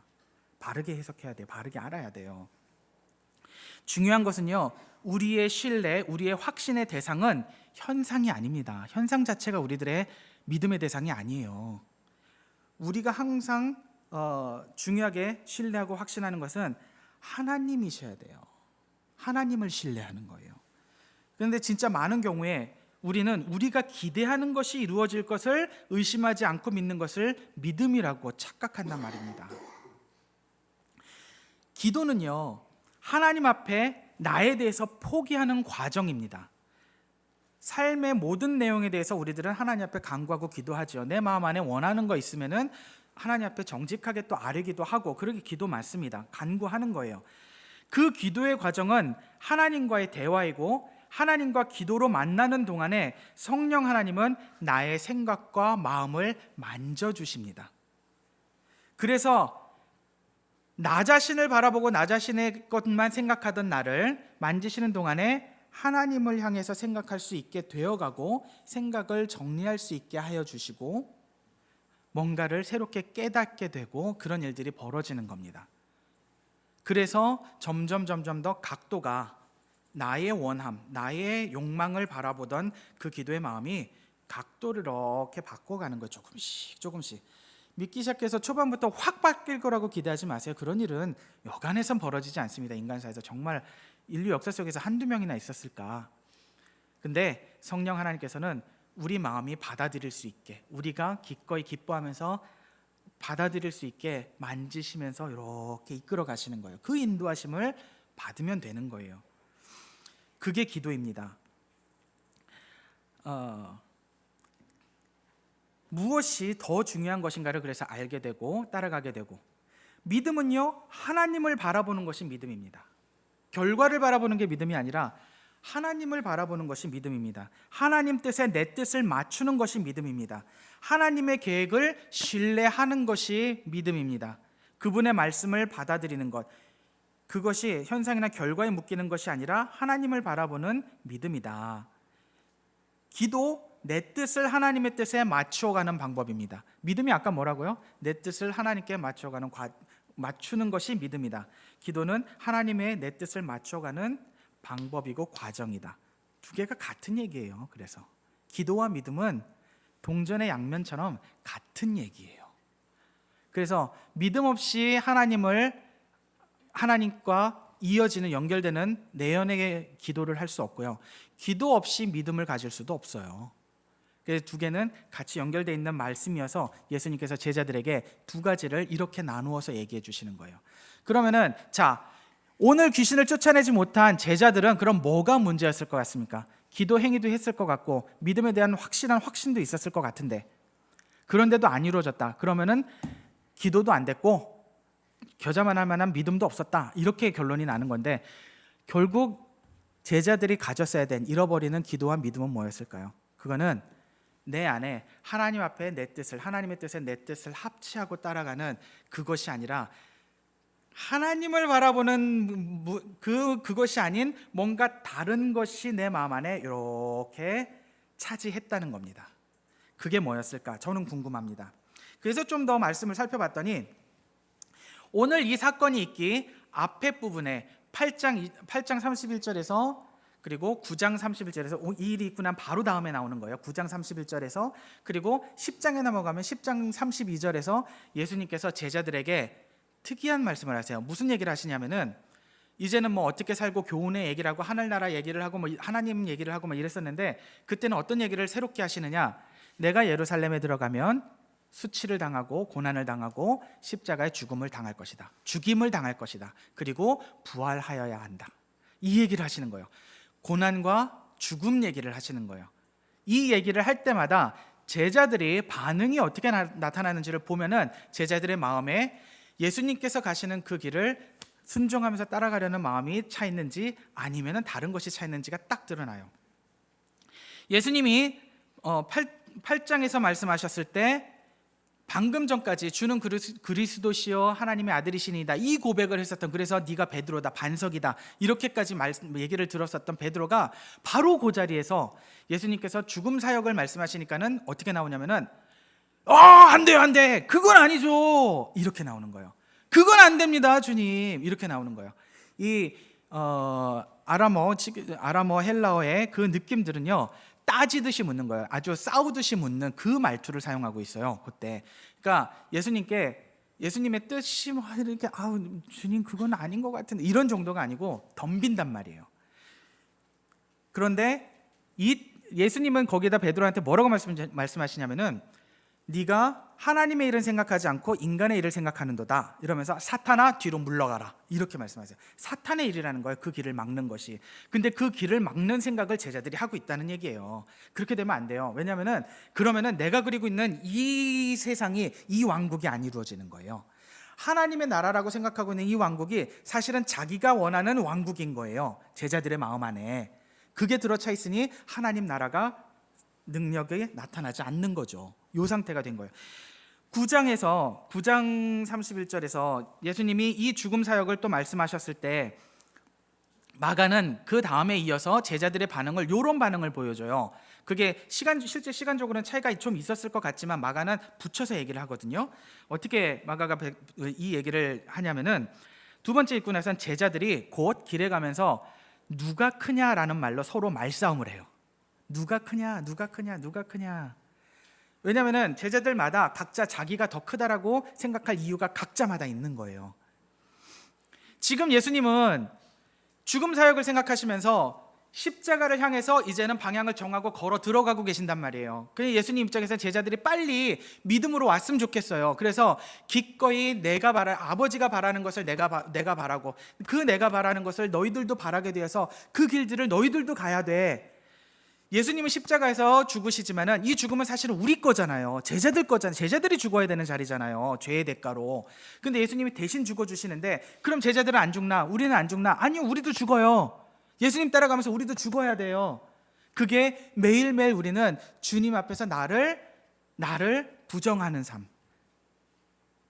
바르게 해석해야 돼요. 바르게 알아야 돼요. 중요한 것은요, 우리의 신뢰, 우리의 확신의 대상은 현상이 아닙니다. 현상 자체가 우리들의 믿음의 대상이 아니에요. 우리가 항상 중요하게 신뢰하고 확신하는 것은 하나님이셔야 돼요. 하나님을 신뢰하는 거예요. 그런데 진짜 많은 경우에 우리는 우리가 기대하는 것이 이루어질 것을 의심하지 않고 믿는 것을 믿음이라고 착각한단 말입니다. 기도는요, 하나님 앞에 나에 대해서 포기하는 과정입니다. 삶의 모든 내용에 대해서 우리들은 하나님 앞에 간구하고 기도하죠. 내 마음 안에 원하는 거 있으면은 하나님 앞에 정직하게 또 아뢰기도 하고 그렇게 기도 많습니다. 간구하는 거예요. 그 기도의 과정은 하나님과의 대화이고 하나님과 기도로 만나는 동안에 성령 하나님은 나의 생각과 마음을 만져주십니다. 그래서 나 자신을 바라보고 나 자신의 것만 생각하던 나를 만지시는 동안에 하나님을 향해서 생각할 수 있게 되어가고 생각을 정리할 수 있게 하여 주시고 뭔가를 새롭게 깨닫게 되고 그런 일들이 벌어지는 겁니다. 그래서 점점 더 각도가 나의 원함, 나의 욕망을 바라보던 그 기도의 마음이 각도를 이렇게 바꿔가는 거예요. 조금씩. 믿기 시작해서 초반부터 확 바뀔 거라고 기대하지 마세요. 그런 일은 여간해선 벌어지지 않습니다. 인간사에서 정말 인류 역사 속에서 한두 명이나 있었을까. 근데 성령 하나님께서는 우리 마음이 받아들일 수 있게, 우리가 기꺼이 기뻐하면서 받아들일 수 있게 만지시면서 이렇게 이끌어 가시는 거예요. 그 인도하심을 받으면 되는 거예요. 그게 기도입니다. 무엇이 더 중요한 것인가를 그래서 알게 되고 따라가게 되고, 믿음은요, 하나님을 바라보는 것이 믿음입니다. 결과를 바라보는 게 믿음이 아니라 하나님을 바라보는 것이 믿음입니다. 하나님 뜻에 내 뜻을 맞추는 것이 믿음입니다. 하나님의 계획을 신뢰하는 것이 믿음입니다. 그분의 말씀을 받아들이는 것, 그것이 현상이나 결과에 묶이는 것이 아니라 하나님을 바라보는 믿음이다. 기도, 내 뜻을 하나님의 뜻에 맞추어가는 방법입니다. 믿음이 아까 뭐라고요? 내 뜻을 하나님께 맞추는 것이 믿음이다. 기도는 하나님의 내 뜻을 맞춰가는 방법이고 과정이다. 두 개가 같은 얘기예요. 그래서 기도와 믿음은 동전의 양면처럼 같은 얘기예요. 그래서 믿음 없이 하나님과 이어지는 연결되는 내연의 기도를 할 수 없고요. 기도 없이 믿음을 가질 수도 없어요. 그래서 두 개는 같이 연결되어 있는 말씀이어서 예수님께서 제자들에게 두 가지를 이렇게 나누어서 얘기해 주시는 거예요. 그러면은 자, 오늘 귀신을 쫓아내지 못한 제자들은 그럼 뭐가 문제였을 것 같습니까? 기도 행위도 했을 것 같고 믿음에 대한 확실한 확신도 있었을 것 같은데, 그런데도 안 이루어졌다. 그러면은 기도도 안 됐고 겨자만 할 만한 믿음도 없었다. 이렇게 결론이 나는 건데, 결국 제자들이 가졌어야 된 잃어버리는 기도와 믿음은 뭐였을까요? 그거는 내 안에 하나님 앞에 내 뜻을, 하나님의 뜻에 내 뜻을 합치하고 따라가는 그것이 아니라 하나님을 바라보는 그것이 아닌 뭔가 다른 것이 내 마음 안에 이렇게 차지했다는 겁니다. 그게 뭐였을까? 저는 궁금합니다. 그래서 좀 더 말씀을 살펴봤더니 오늘 이 사건이 있기 앞에 부분에 8장 31절에서 그리고 9장 31절에서 이 일이 있고 난 바로 다음에 나오는 거예요. 9장 31절에서 그리고 10장에 넘어가면 10장 32절에서 예수님께서 제자들에게 특이한 말씀을 하세요. 무슨 얘기를 하시냐면은 이제는 뭐 어떻게 살고 교훈의 얘기를 하고 하늘나라 얘기를 하고 뭐 하나님 얘기를 하고 뭐 이랬었는데, 그때는 어떤 얘기를 새롭게 하시느냐? 내가 예루살렘에 들어가면 수치를 당하고 고난을 당하고 십자가의 죽음을 당할 것이다. 죽임을 당할 것이다. 그리고 부활하여야 한다. 이 얘기를 하시는 거예요. 고난과 죽음 얘기를 하시는 거예요. 이 얘기를 할 때마다 제자들이 반응이 어떻게 나타나는지를 보면은 제자들의 마음에 예수님께서 가시는 그 길을 순종하면서 따라가려는 마음이 차 있는지 아니면은 다른 것이 차 있는지가 딱 드러나요. 예수님이 8장에서 말씀하셨을 때 방금 전까지 주는 그리스도시여 하나님의 아들이시니이다, 이 고백을 했었던, 그래서 네가 베드로다, 반석이다, 이렇게까지 얘기를 들었었던 베드로가 바로 그 자리에서 예수님께서 죽음 사역을 말씀하시니까는 어떻게 나오냐면은 안 돼요, 안 돼, 그건 아니죠, 이렇게 나오는 거예요. 그건 안 됩니다, 주님, 이렇게 나오는 거예요. 이 아람어 헬라어의 그 느낌들은요, 따지듯이 묻는 거예요. 아주 싸우듯이 묻는 그 말투를 사용하고 있어요, 그때. 그러니까 예수님의 뜻이 뭐 이렇게 주님 그건 아닌 것 같은데 이런 정도가 아니고 덤빈단 말이에요. 그런데 예수님은 거기에다 베드로한테 뭐라고 말씀하시냐면은 네가 하나님의 일은 생각하지 않고 인간의 일을 생각하는도다, 이러면서 사탄아 뒤로 물러가라, 이렇게 말씀하세요. 사탄의 일이라는 거예요, 그 길을 막는 것이. 근데 그 길을 막는 생각을 제자들이 하고 있다는 얘기예요. 그렇게 되면 안 돼요. 왜냐하면 그러면은 내가 그리고 있는 이 세상이, 이 왕국이 안 이루어지는 거예요. 하나님의 나라라고 생각하고 있는 이 왕국이 사실은 자기가 원하는 왕국인 거예요. 제자들의 마음 안에 그게 들어차 있으니 하나님 나라가 능력이 나타나지 않는 거죠. 이 상태가 된 거예요. 9장 31절에서 예수님이 이 죽음 사역을 또 말씀하셨을 때 마가는 그 다음에 이어서 제자들의 반응을, 이런 반응을 보여줘요. 그게 실제 시간적으로는 차이가 좀 있었을 것 같지만 마가는 붙여서 얘기를 하거든요. 어떻게 마가가 이 얘기를 하냐면은 두 번째 읽고 나선 제자들이 곧 길에 가면서 누가 크냐라는 말로 서로 말싸움을 해요. 누가 크냐, 누가 크냐, 누가 크냐. 왜냐하면 제자들마다 각자 자기가 더 크다라고 생각할 이유가 각자마다 있는 거예요. 지금 예수님은 죽음 사역을 생각하시면서 십자가를 향해서 이제는 방향을 정하고 걸어 들어가고 계신단 말이에요. 그래서 예수님 입장에서 제자들이 빨리 믿음으로 왔으면 좋겠어요. 그래서 기꺼이 아버지가 바라는 것을 내가 바라고, 그 내가 바라는 것을 너희들도 바라게 되어서 그 길들을 너희들도 가야 돼. 예수님은 십자가에서 죽으시지만은 이 죽음은 사실은 우리 거잖아요. 제자들 거잖아요. 제자들이 죽어야 되는 자리잖아요, 죄의 대가로. 근데 예수님이 대신 죽어주시는데 그럼 제자들은 안 죽나? 우리는 안 죽나? 아니요, 우리도 죽어요. 예수님 따라가면서 우리도 죽어야 돼요. 그게 매일매일 우리는 주님 앞에서 나를 부정하는 삶,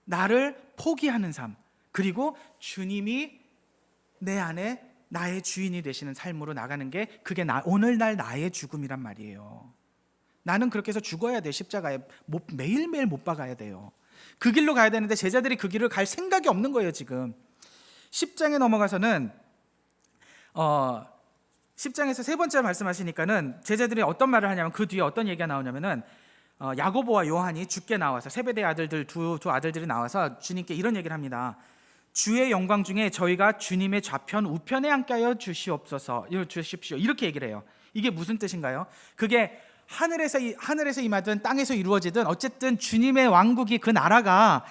나를 포기하는 삶, 그리고 주님이 내 안에 나의 주인이 되시는 삶으로 나가는 게 그게 오늘날 나의 죽음이란 말이에요. 나는 그렇게 해서 죽어야 돼. 십자가에 매일매일 못 박아야 돼요. 그 길로 가야 되는데 제자들이 그 길을 갈 생각이 없는 거예요. 지금 10장에 넘어가서는 10장에서 세 번째 말씀하시니까는 제자들이 어떤 말을 하냐면, 그 뒤에 어떤 얘기가 나오냐면은 야고보와 요한이 죽게 나와서, 세베대 아들들 두 아들들이 나와서 주님께 이런 얘기를 합니다. 주의 영광 중에 저희가 주님의 좌편 우편에 앉게 하여 주십시오. 이렇게 얘기를 해요. 이게 무슨 뜻인가요? 그게 하늘에서 임하든 땅에서 이루어지든 어쨌든 주님의 왕국이, 그 나라가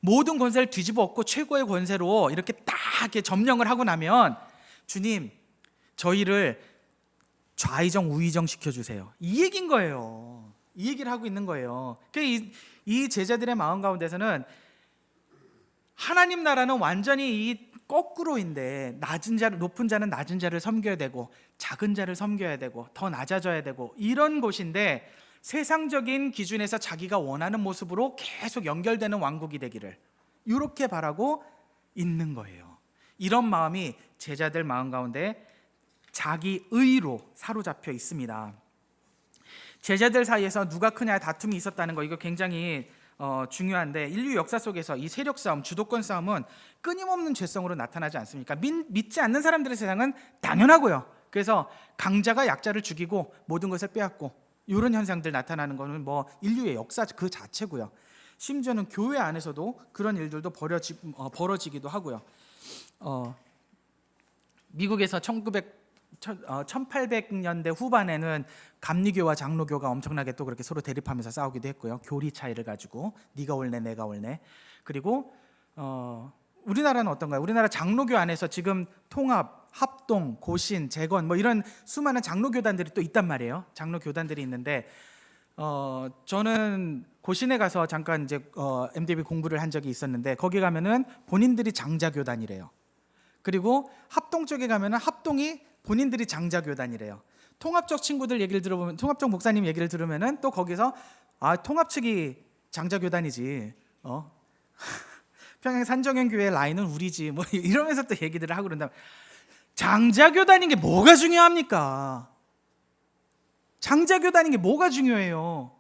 모든 권세를 뒤집어 엎고 최고의 권세로 이렇게 딱 이렇게 점령을 하고 나면, 주님 저희를 좌의정 우의정 시켜주세요, 이 얘기인 거예요. 이 얘기를 하고 있는 거예요. 이 제자들의 마음 가운데서는 하나님 나라는 완전히 이 거꾸로인데, 높은 자는 낮은 자를 섬겨야 되고 작은 자를 섬겨야 되고 더 낮아져야 되고 이런 곳인데, 세상적인 기준에서 자기가 원하는 모습으로 계속 연결되는 왕국이 되기를 이렇게 바라고 있는 거예요. 이런 마음이 제자들 마음 가운데 자기 의로 사로잡혀 있습니다. 제자들 사이에서 누가 크냐 다툼이 있었다는 거, 이거 굉장히 중요한데, 인류 역사 속에서 이 세력 싸움, 주도권 싸움은 끊임없는 죄성으로 나타나지 않습니까? 믿지 않는 사람들의 세상은 당연하고요. 그래서 강자가 약자를 죽이고 모든 것을 빼앗고 이런 현상들 나타나는 것은 뭐 인류의 역사 그 자체고요. 심지어는 교회 안에서도 그런 일들도 벌어지기도 하고요. 미국에서 1800년대 후반에는 감리교와 장로교가 엄청나게 또 그렇게 서로 대립하면서 싸우기도 했고요. 교리 차이를 가지고 네가 옳네 내가 옳네. 그리고 우리나라는 어떤가요? 우리나라 장로교 안에서 지금 통합, 합동, 고신, 재건 뭐 이런 수많은 장로교단들이 또 있단 말이에요. 장로교단들이 있는데 저는 고신에 가서 잠깐 이제 MDB 공부를 한 적이 있었는데, 거기 가면은 본인들이 장자교단이래요. 그리고 합동 쪽에 가면은 합동이 본인들이 장자교단이래요. 통합적 친구들 얘기를 들어보면, 통합적 목사님 얘기를 들으면은 또 거기서 통합 측이 장자교단이지, 평양 산정현교회 라인은 우리지 뭐 이러면서 또 얘기들을 하고 그런다. 장자교단인 게 뭐가 중요합니까? 장자교단인 게 뭐가 중요해요?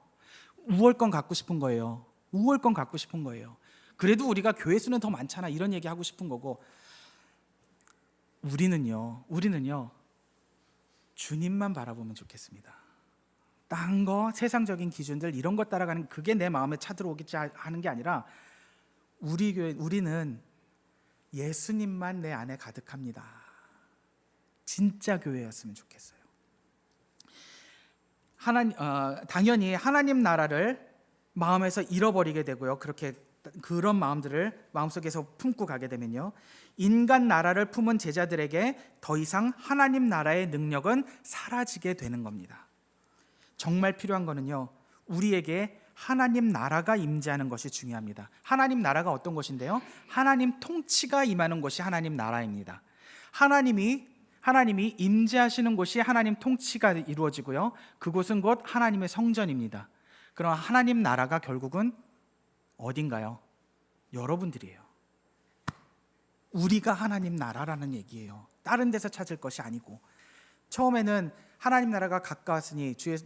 우월권 갖고 싶은 거예요. 우월권 갖고 싶은 거예요. 그래도 우리가 교회 수는 더 많잖아, 이런 얘기 하고 싶은 거고, 우리는요 주님만 바라보면 좋겠습니다. 딴 거, 세상적인 기준들 이런 것 따라가는 그게 내 마음에 차들어오겠지 하는 게 아니라, 우리는 예수님만 내 안에 가득합니다. 진짜 교회였으면 좋겠어요. 당연히 하나님 나라를 마음에서 잃어버리게 되고요. 그런 마음들을 마음속에서 품고 가게 되면요, 인간 나라를 품은 제자들에게 더 이상 하나님 나라의 능력은 사라지게 되는 겁니다. 정말 필요한 거는요, 우리에게 하나님 나라가 임재하는 것이 중요합니다. 하나님 나라가 어떤 것인데요? 하나님 통치가 임하는 것이 하나님 나라입니다. 하나님이 임재하시는 곳이 하나님 통치가 이루어지고요, 그곳은 곧 하나님의 성전입니다. 그럼 하나님 나라가 결국은 어딘가요? 여러분들이에요. 우리가 하나님 나라라는 얘기예요. 다른 데서 찾을 것이 아니고, 처음에는 하나님 나라가 가까웠으니 주의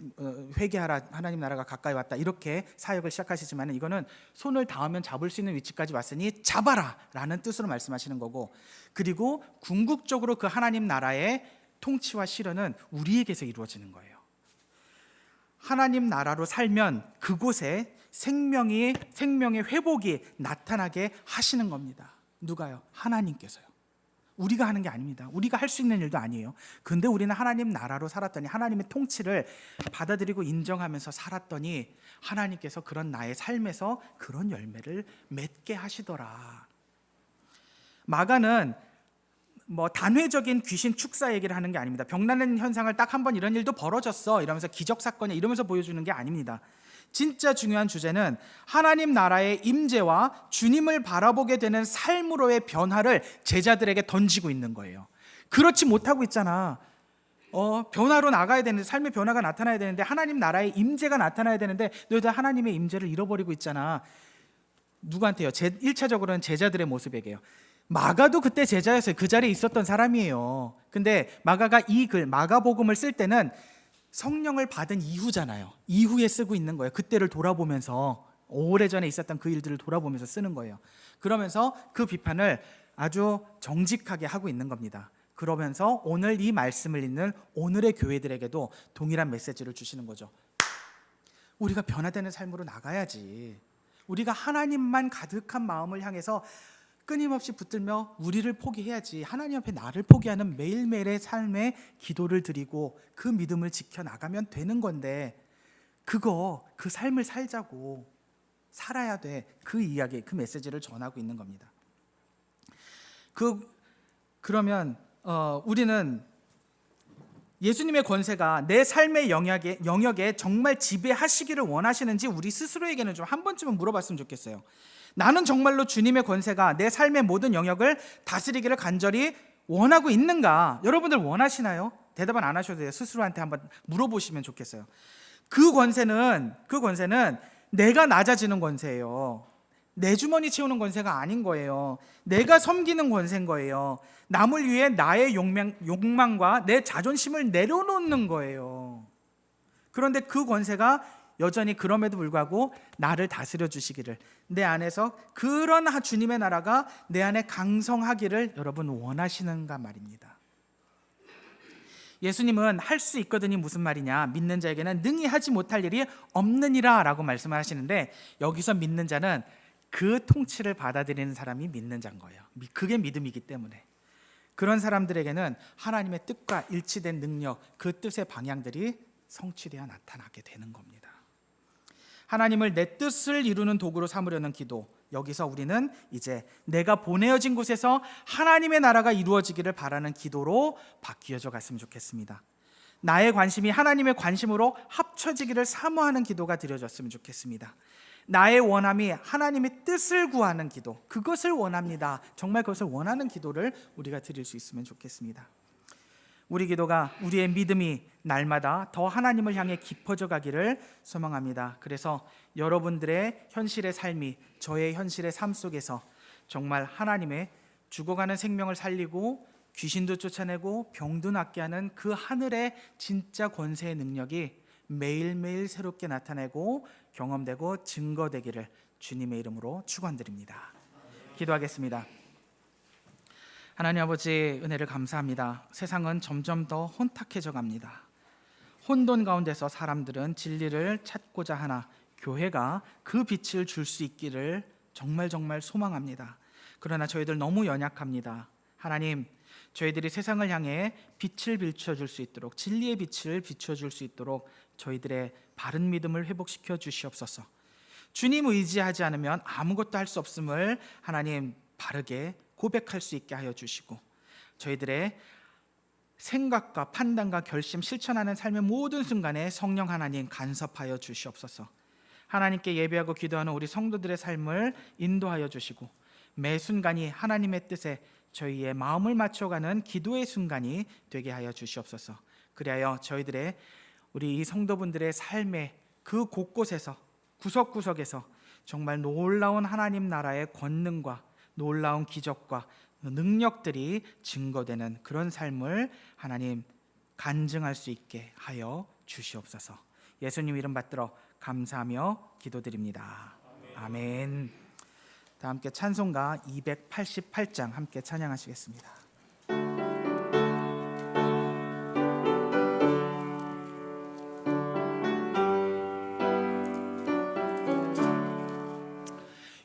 회개하라, 하나님 나라가 가까이 왔다, 이렇게 사역을 시작하시지만, 이거는 손을 닿으면 잡을 수 있는 위치까지 왔으니 잡아라 라는 뜻으로 말씀하시는 거고, 그리고 궁극적으로 그 하나님 나라의 통치와 실현은 우리에게서 이루어지는 거예요. 하나님 나라로 살면 그곳에 생명의 회복이 나타나게 하시는 겁니다. 누가요? 하나님께서요. 우리가 하는 게 아닙니다. 우리가 할 수 있는 일도 아니에요. 근데 우리는 하나님 나라로 살았더니, 하나님의 통치를 받아들이고 인정하면서 살았더니 하나님께서 그런 나의 삶에서 그런 열매를 맺게 하시더라. 마가는 뭐 단회적인 귀신 축사 얘기를 하는 게 아닙니다. 병나는 현상을 딱 한 번 이런 일도 벌어졌어 이러면서 기적 사건이 이러면서 보여주는 게 아닙니다. 진짜 중요한 주제는 하나님 나라의 임재와 주님을 바라보게 되는 삶으로의 변화를 제자들에게 던지고 있는 거예요. 그렇지 못하고 있잖아. 변화로 나가야 되는데, 삶의 변화가 나타나야 되는데, 하나님 나라의 임재가 나타나야 되는데 너희들 하나님의 임재를 잃어버리고 있잖아. 누구한테요? 1차적으로는 제자들의 모습에게요. 마가도 그때 제자였어요. 그 자리에 있었던 사람이에요. 근데 마가가 이 글, 마가복음을 쓸 때는 성령을 받은 이후잖아요. 이후에 쓰고 있는 거예요. 그때를 돌아보면서, 오래전에 있었던 그 일들을 돌아보면서 쓰는 거예요. 그러면서 그 비판을 아주 정직하게 하고 있는 겁니다. 그러면서 오늘 이 말씀을 읽는 오늘의 교회들에게도 동일한 메시지를 주시는 거죠. 우리가 변화되는 삶으로 나가야지. 우리가 하나님만 가득한 마음을 향해서 끊임없이 붙들며 우리를 포기해야지. 하나님 앞에 나를 포기하는 매일매일의 삶의 기도를 드리고 그 믿음을 지켜나가면 되는 건데, 그 삶을 살자고, 살아야 돼. 그 이야기, 그 메시지를 전하고 있는 겁니다. 그러면 우리는 예수님의 권세가 내 삶의 영역에 정말 지배하시기를 원하시는지 우리 스스로에게는 좀 한 번쯤은 물어봤으면 좋겠어요. 나는 정말로 주님의 권세가 내 삶의 모든 영역을 다스리기를 간절히 원하고 있는가? 여러분들 원하시나요? 대답은 안 하셔도 돼요. 스스로한테 한번 물어보시면 좋겠어요. 그 권세는 내가 낮아지는 권세예요. 내 주머니 채우는 권세가 아닌 거예요. 내가 섬기는 권세인 거예요. 남을 위해 나의 욕망과 내 자존심을 내려놓는 거예요. 그런데 그 권세가 여전히 그럼에도 불구하고 나를 다스려 주시기를, 내 안에서 그런 주님의 나라가 내 안에 강성하기를 여러분 원하시는가 말입니다. 예수님은 할 수 있거든이 무슨 말이냐, 믿는 자에게는 능히 하지 못할 일이 없느니라 라고 말씀을 하시는데, 여기서 믿는 자는 그 통치를 받아들이는 사람이 믿는 자인 거예요. 그게 믿음이기 때문에. 그런 사람들에게는 하나님의 뜻과 일치된 능력, 그 뜻의 방향들이 성취되어 나타나게 되는 겁니다. 하나님을 내 뜻을 이루는 도구로 삼으려는 기도, 여기서 우리는 이제 내가 보내어진 곳에서 하나님의 나라가 이루어지기를 바라는 기도로 바뀌어져 갔으면 좋겠습니다. 나의 관심이 하나님의 관심으로 합쳐지기를 사모하는 기도가 드려졌으면 좋겠습니다. 나의 원함이 하나님의 뜻을 구하는 기도, 그것을 원합니다. 정말 그것을 원하는 기도를 우리가 드릴 수 있으면 좋겠습니다. 우리 기도가, 우리의 믿음이 날마다 더 하나님을 향해 깊어져 가기를 소망합니다. 그래서 여러분들의 현실의 삶이 저의 현실의 삶 속에서 정말 하나님의 죽어가는 생명을 살리고 귀신도 쫓아내고 병도 낫게 하는 그 하늘의 진짜 권세의 능력이 매일매일 새롭게 나타내고 경험되고 증거되기를 주님의 이름으로 축원드립니다. 기도하겠습니다. 하나님 아버지, 은혜를 감사합니다. 세상은 점점 더 혼탁해져 갑니다. 혼돈 가운데서 사람들은 진리를 찾고자 하나 교회가 그 빛을 줄 수 있기를 정말 소망합니다. 그러나 저희들 너무 연약합니다. 하나님, 저희들이 세상을 향해 빛을 비춰줄 수 있도록, 진리의 빛을 비춰줄 수 있도록 저희들의 바른 믿음을 회복시켜 주시옵소서. 주님 의지하지 않으면 아무것도 할 수 없음을 하나님 바르게 고백할 수 있게 하여 주시고, 저희들의 생각과 판단과 결심, 실천하는 삶의 모든 순간에 성령 하나님 간섭하여 주시옵소서. 하나님께 예배하고 기도하는 우리 성도들의 삶을 인도하여 주시고, 매 순간이 하나님의 뜻에 저희의 마음을 맞춰가는 기도의 순간이 되게 하여 주시옵소서. 그리하여 저희들의, 우리 이 성도분들의 삶의 그 곳곳에서, 구석구석에서 정말 놀라운 하나님 나라의 권능과 놀라운 기적과 능력들이 증거되는 그런 삶을 하나님 간증할 수 있게 하여 주시옵소서. 예수님 이름 받들어 감사하며 기도드립니다. 아멘. 다 함께 찬송가 288장 함께 찬양하시겠습니다.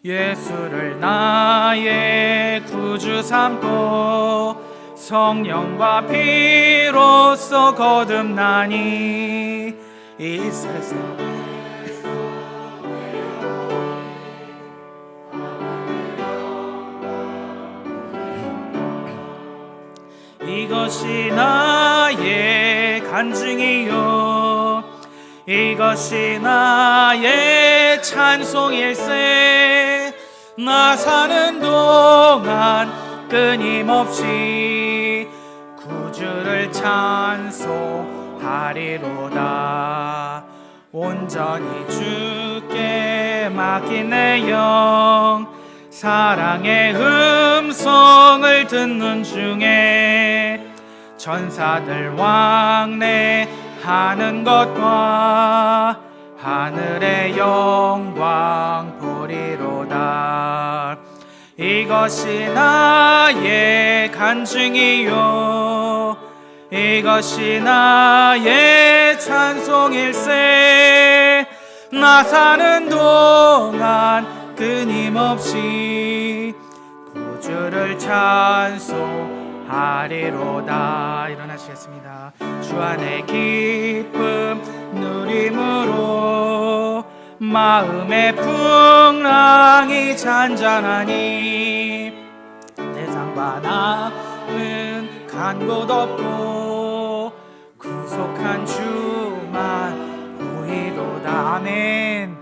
예수를 나의 구주 삼고 성령과 피로써 거듭나니 이 세상 이것이 나의 간증이요, 이것이 나의 찬송일세. 나 사는 동안 끊임없이 구주를 찬송하리로다. 온전히 주께 맡긴 내 영, 사랑의 음성을 듣는 중에 천사들 왕래하는 것과 하늘의 영광 보리로다. 이것이 나의 간증이요, 이것이 나의 찬송일세. 나 사는 동안 끊임없이 구주를 찬송하리로다. 일어나시겠습니다. 주 안에 기쁨 누림으로 마음의 풍랑이 잔잔하니 대상과 나는 간 곳 없고 구속한 주만 보이도다. 아멘.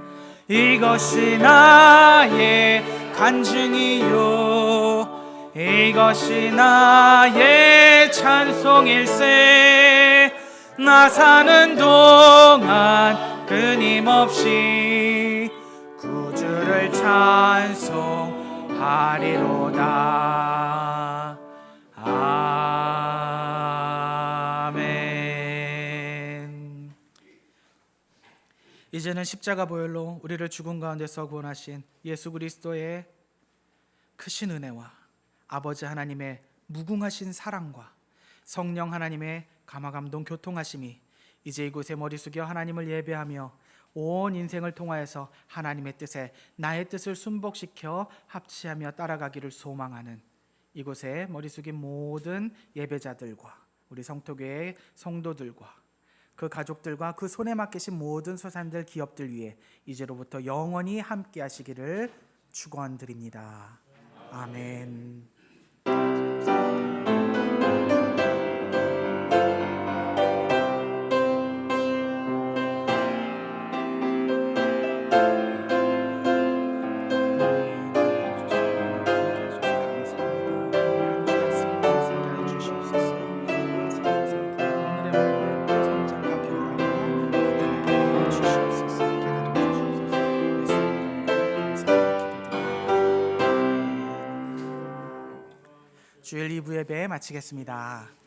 이것이 나의 간증이요, 이것이 나의 찬송일세. 나 사는 동안 끊임없이 구주를 찬송하리로다. 아멘. 이제는 십자가 보혈로 우리를 죽음 가운데서 구원하신 예수 그리스도의 크신 은혜와 아버지 하나님의 무궁하신 사랑과 성령 하나님의 감화감동 교통하심이 이제 이곳에 머리 숙여 하나님을 예배하며 온 인생을 통하여서 하나님의 뜻에 나의 뜻을 순복시켜 합치하며 따라가기를 소망하는 이곳에 머리 숙인 모든 예배자들과 우리 성토교회의 성도들과 그 가족들과 그 손에 맡기신 모든 소산들 기업들 위해 이제로부터 영원히 함께 하시기를 축원드립니다. 아멘. 주일 2부 예배 마치겠습니다.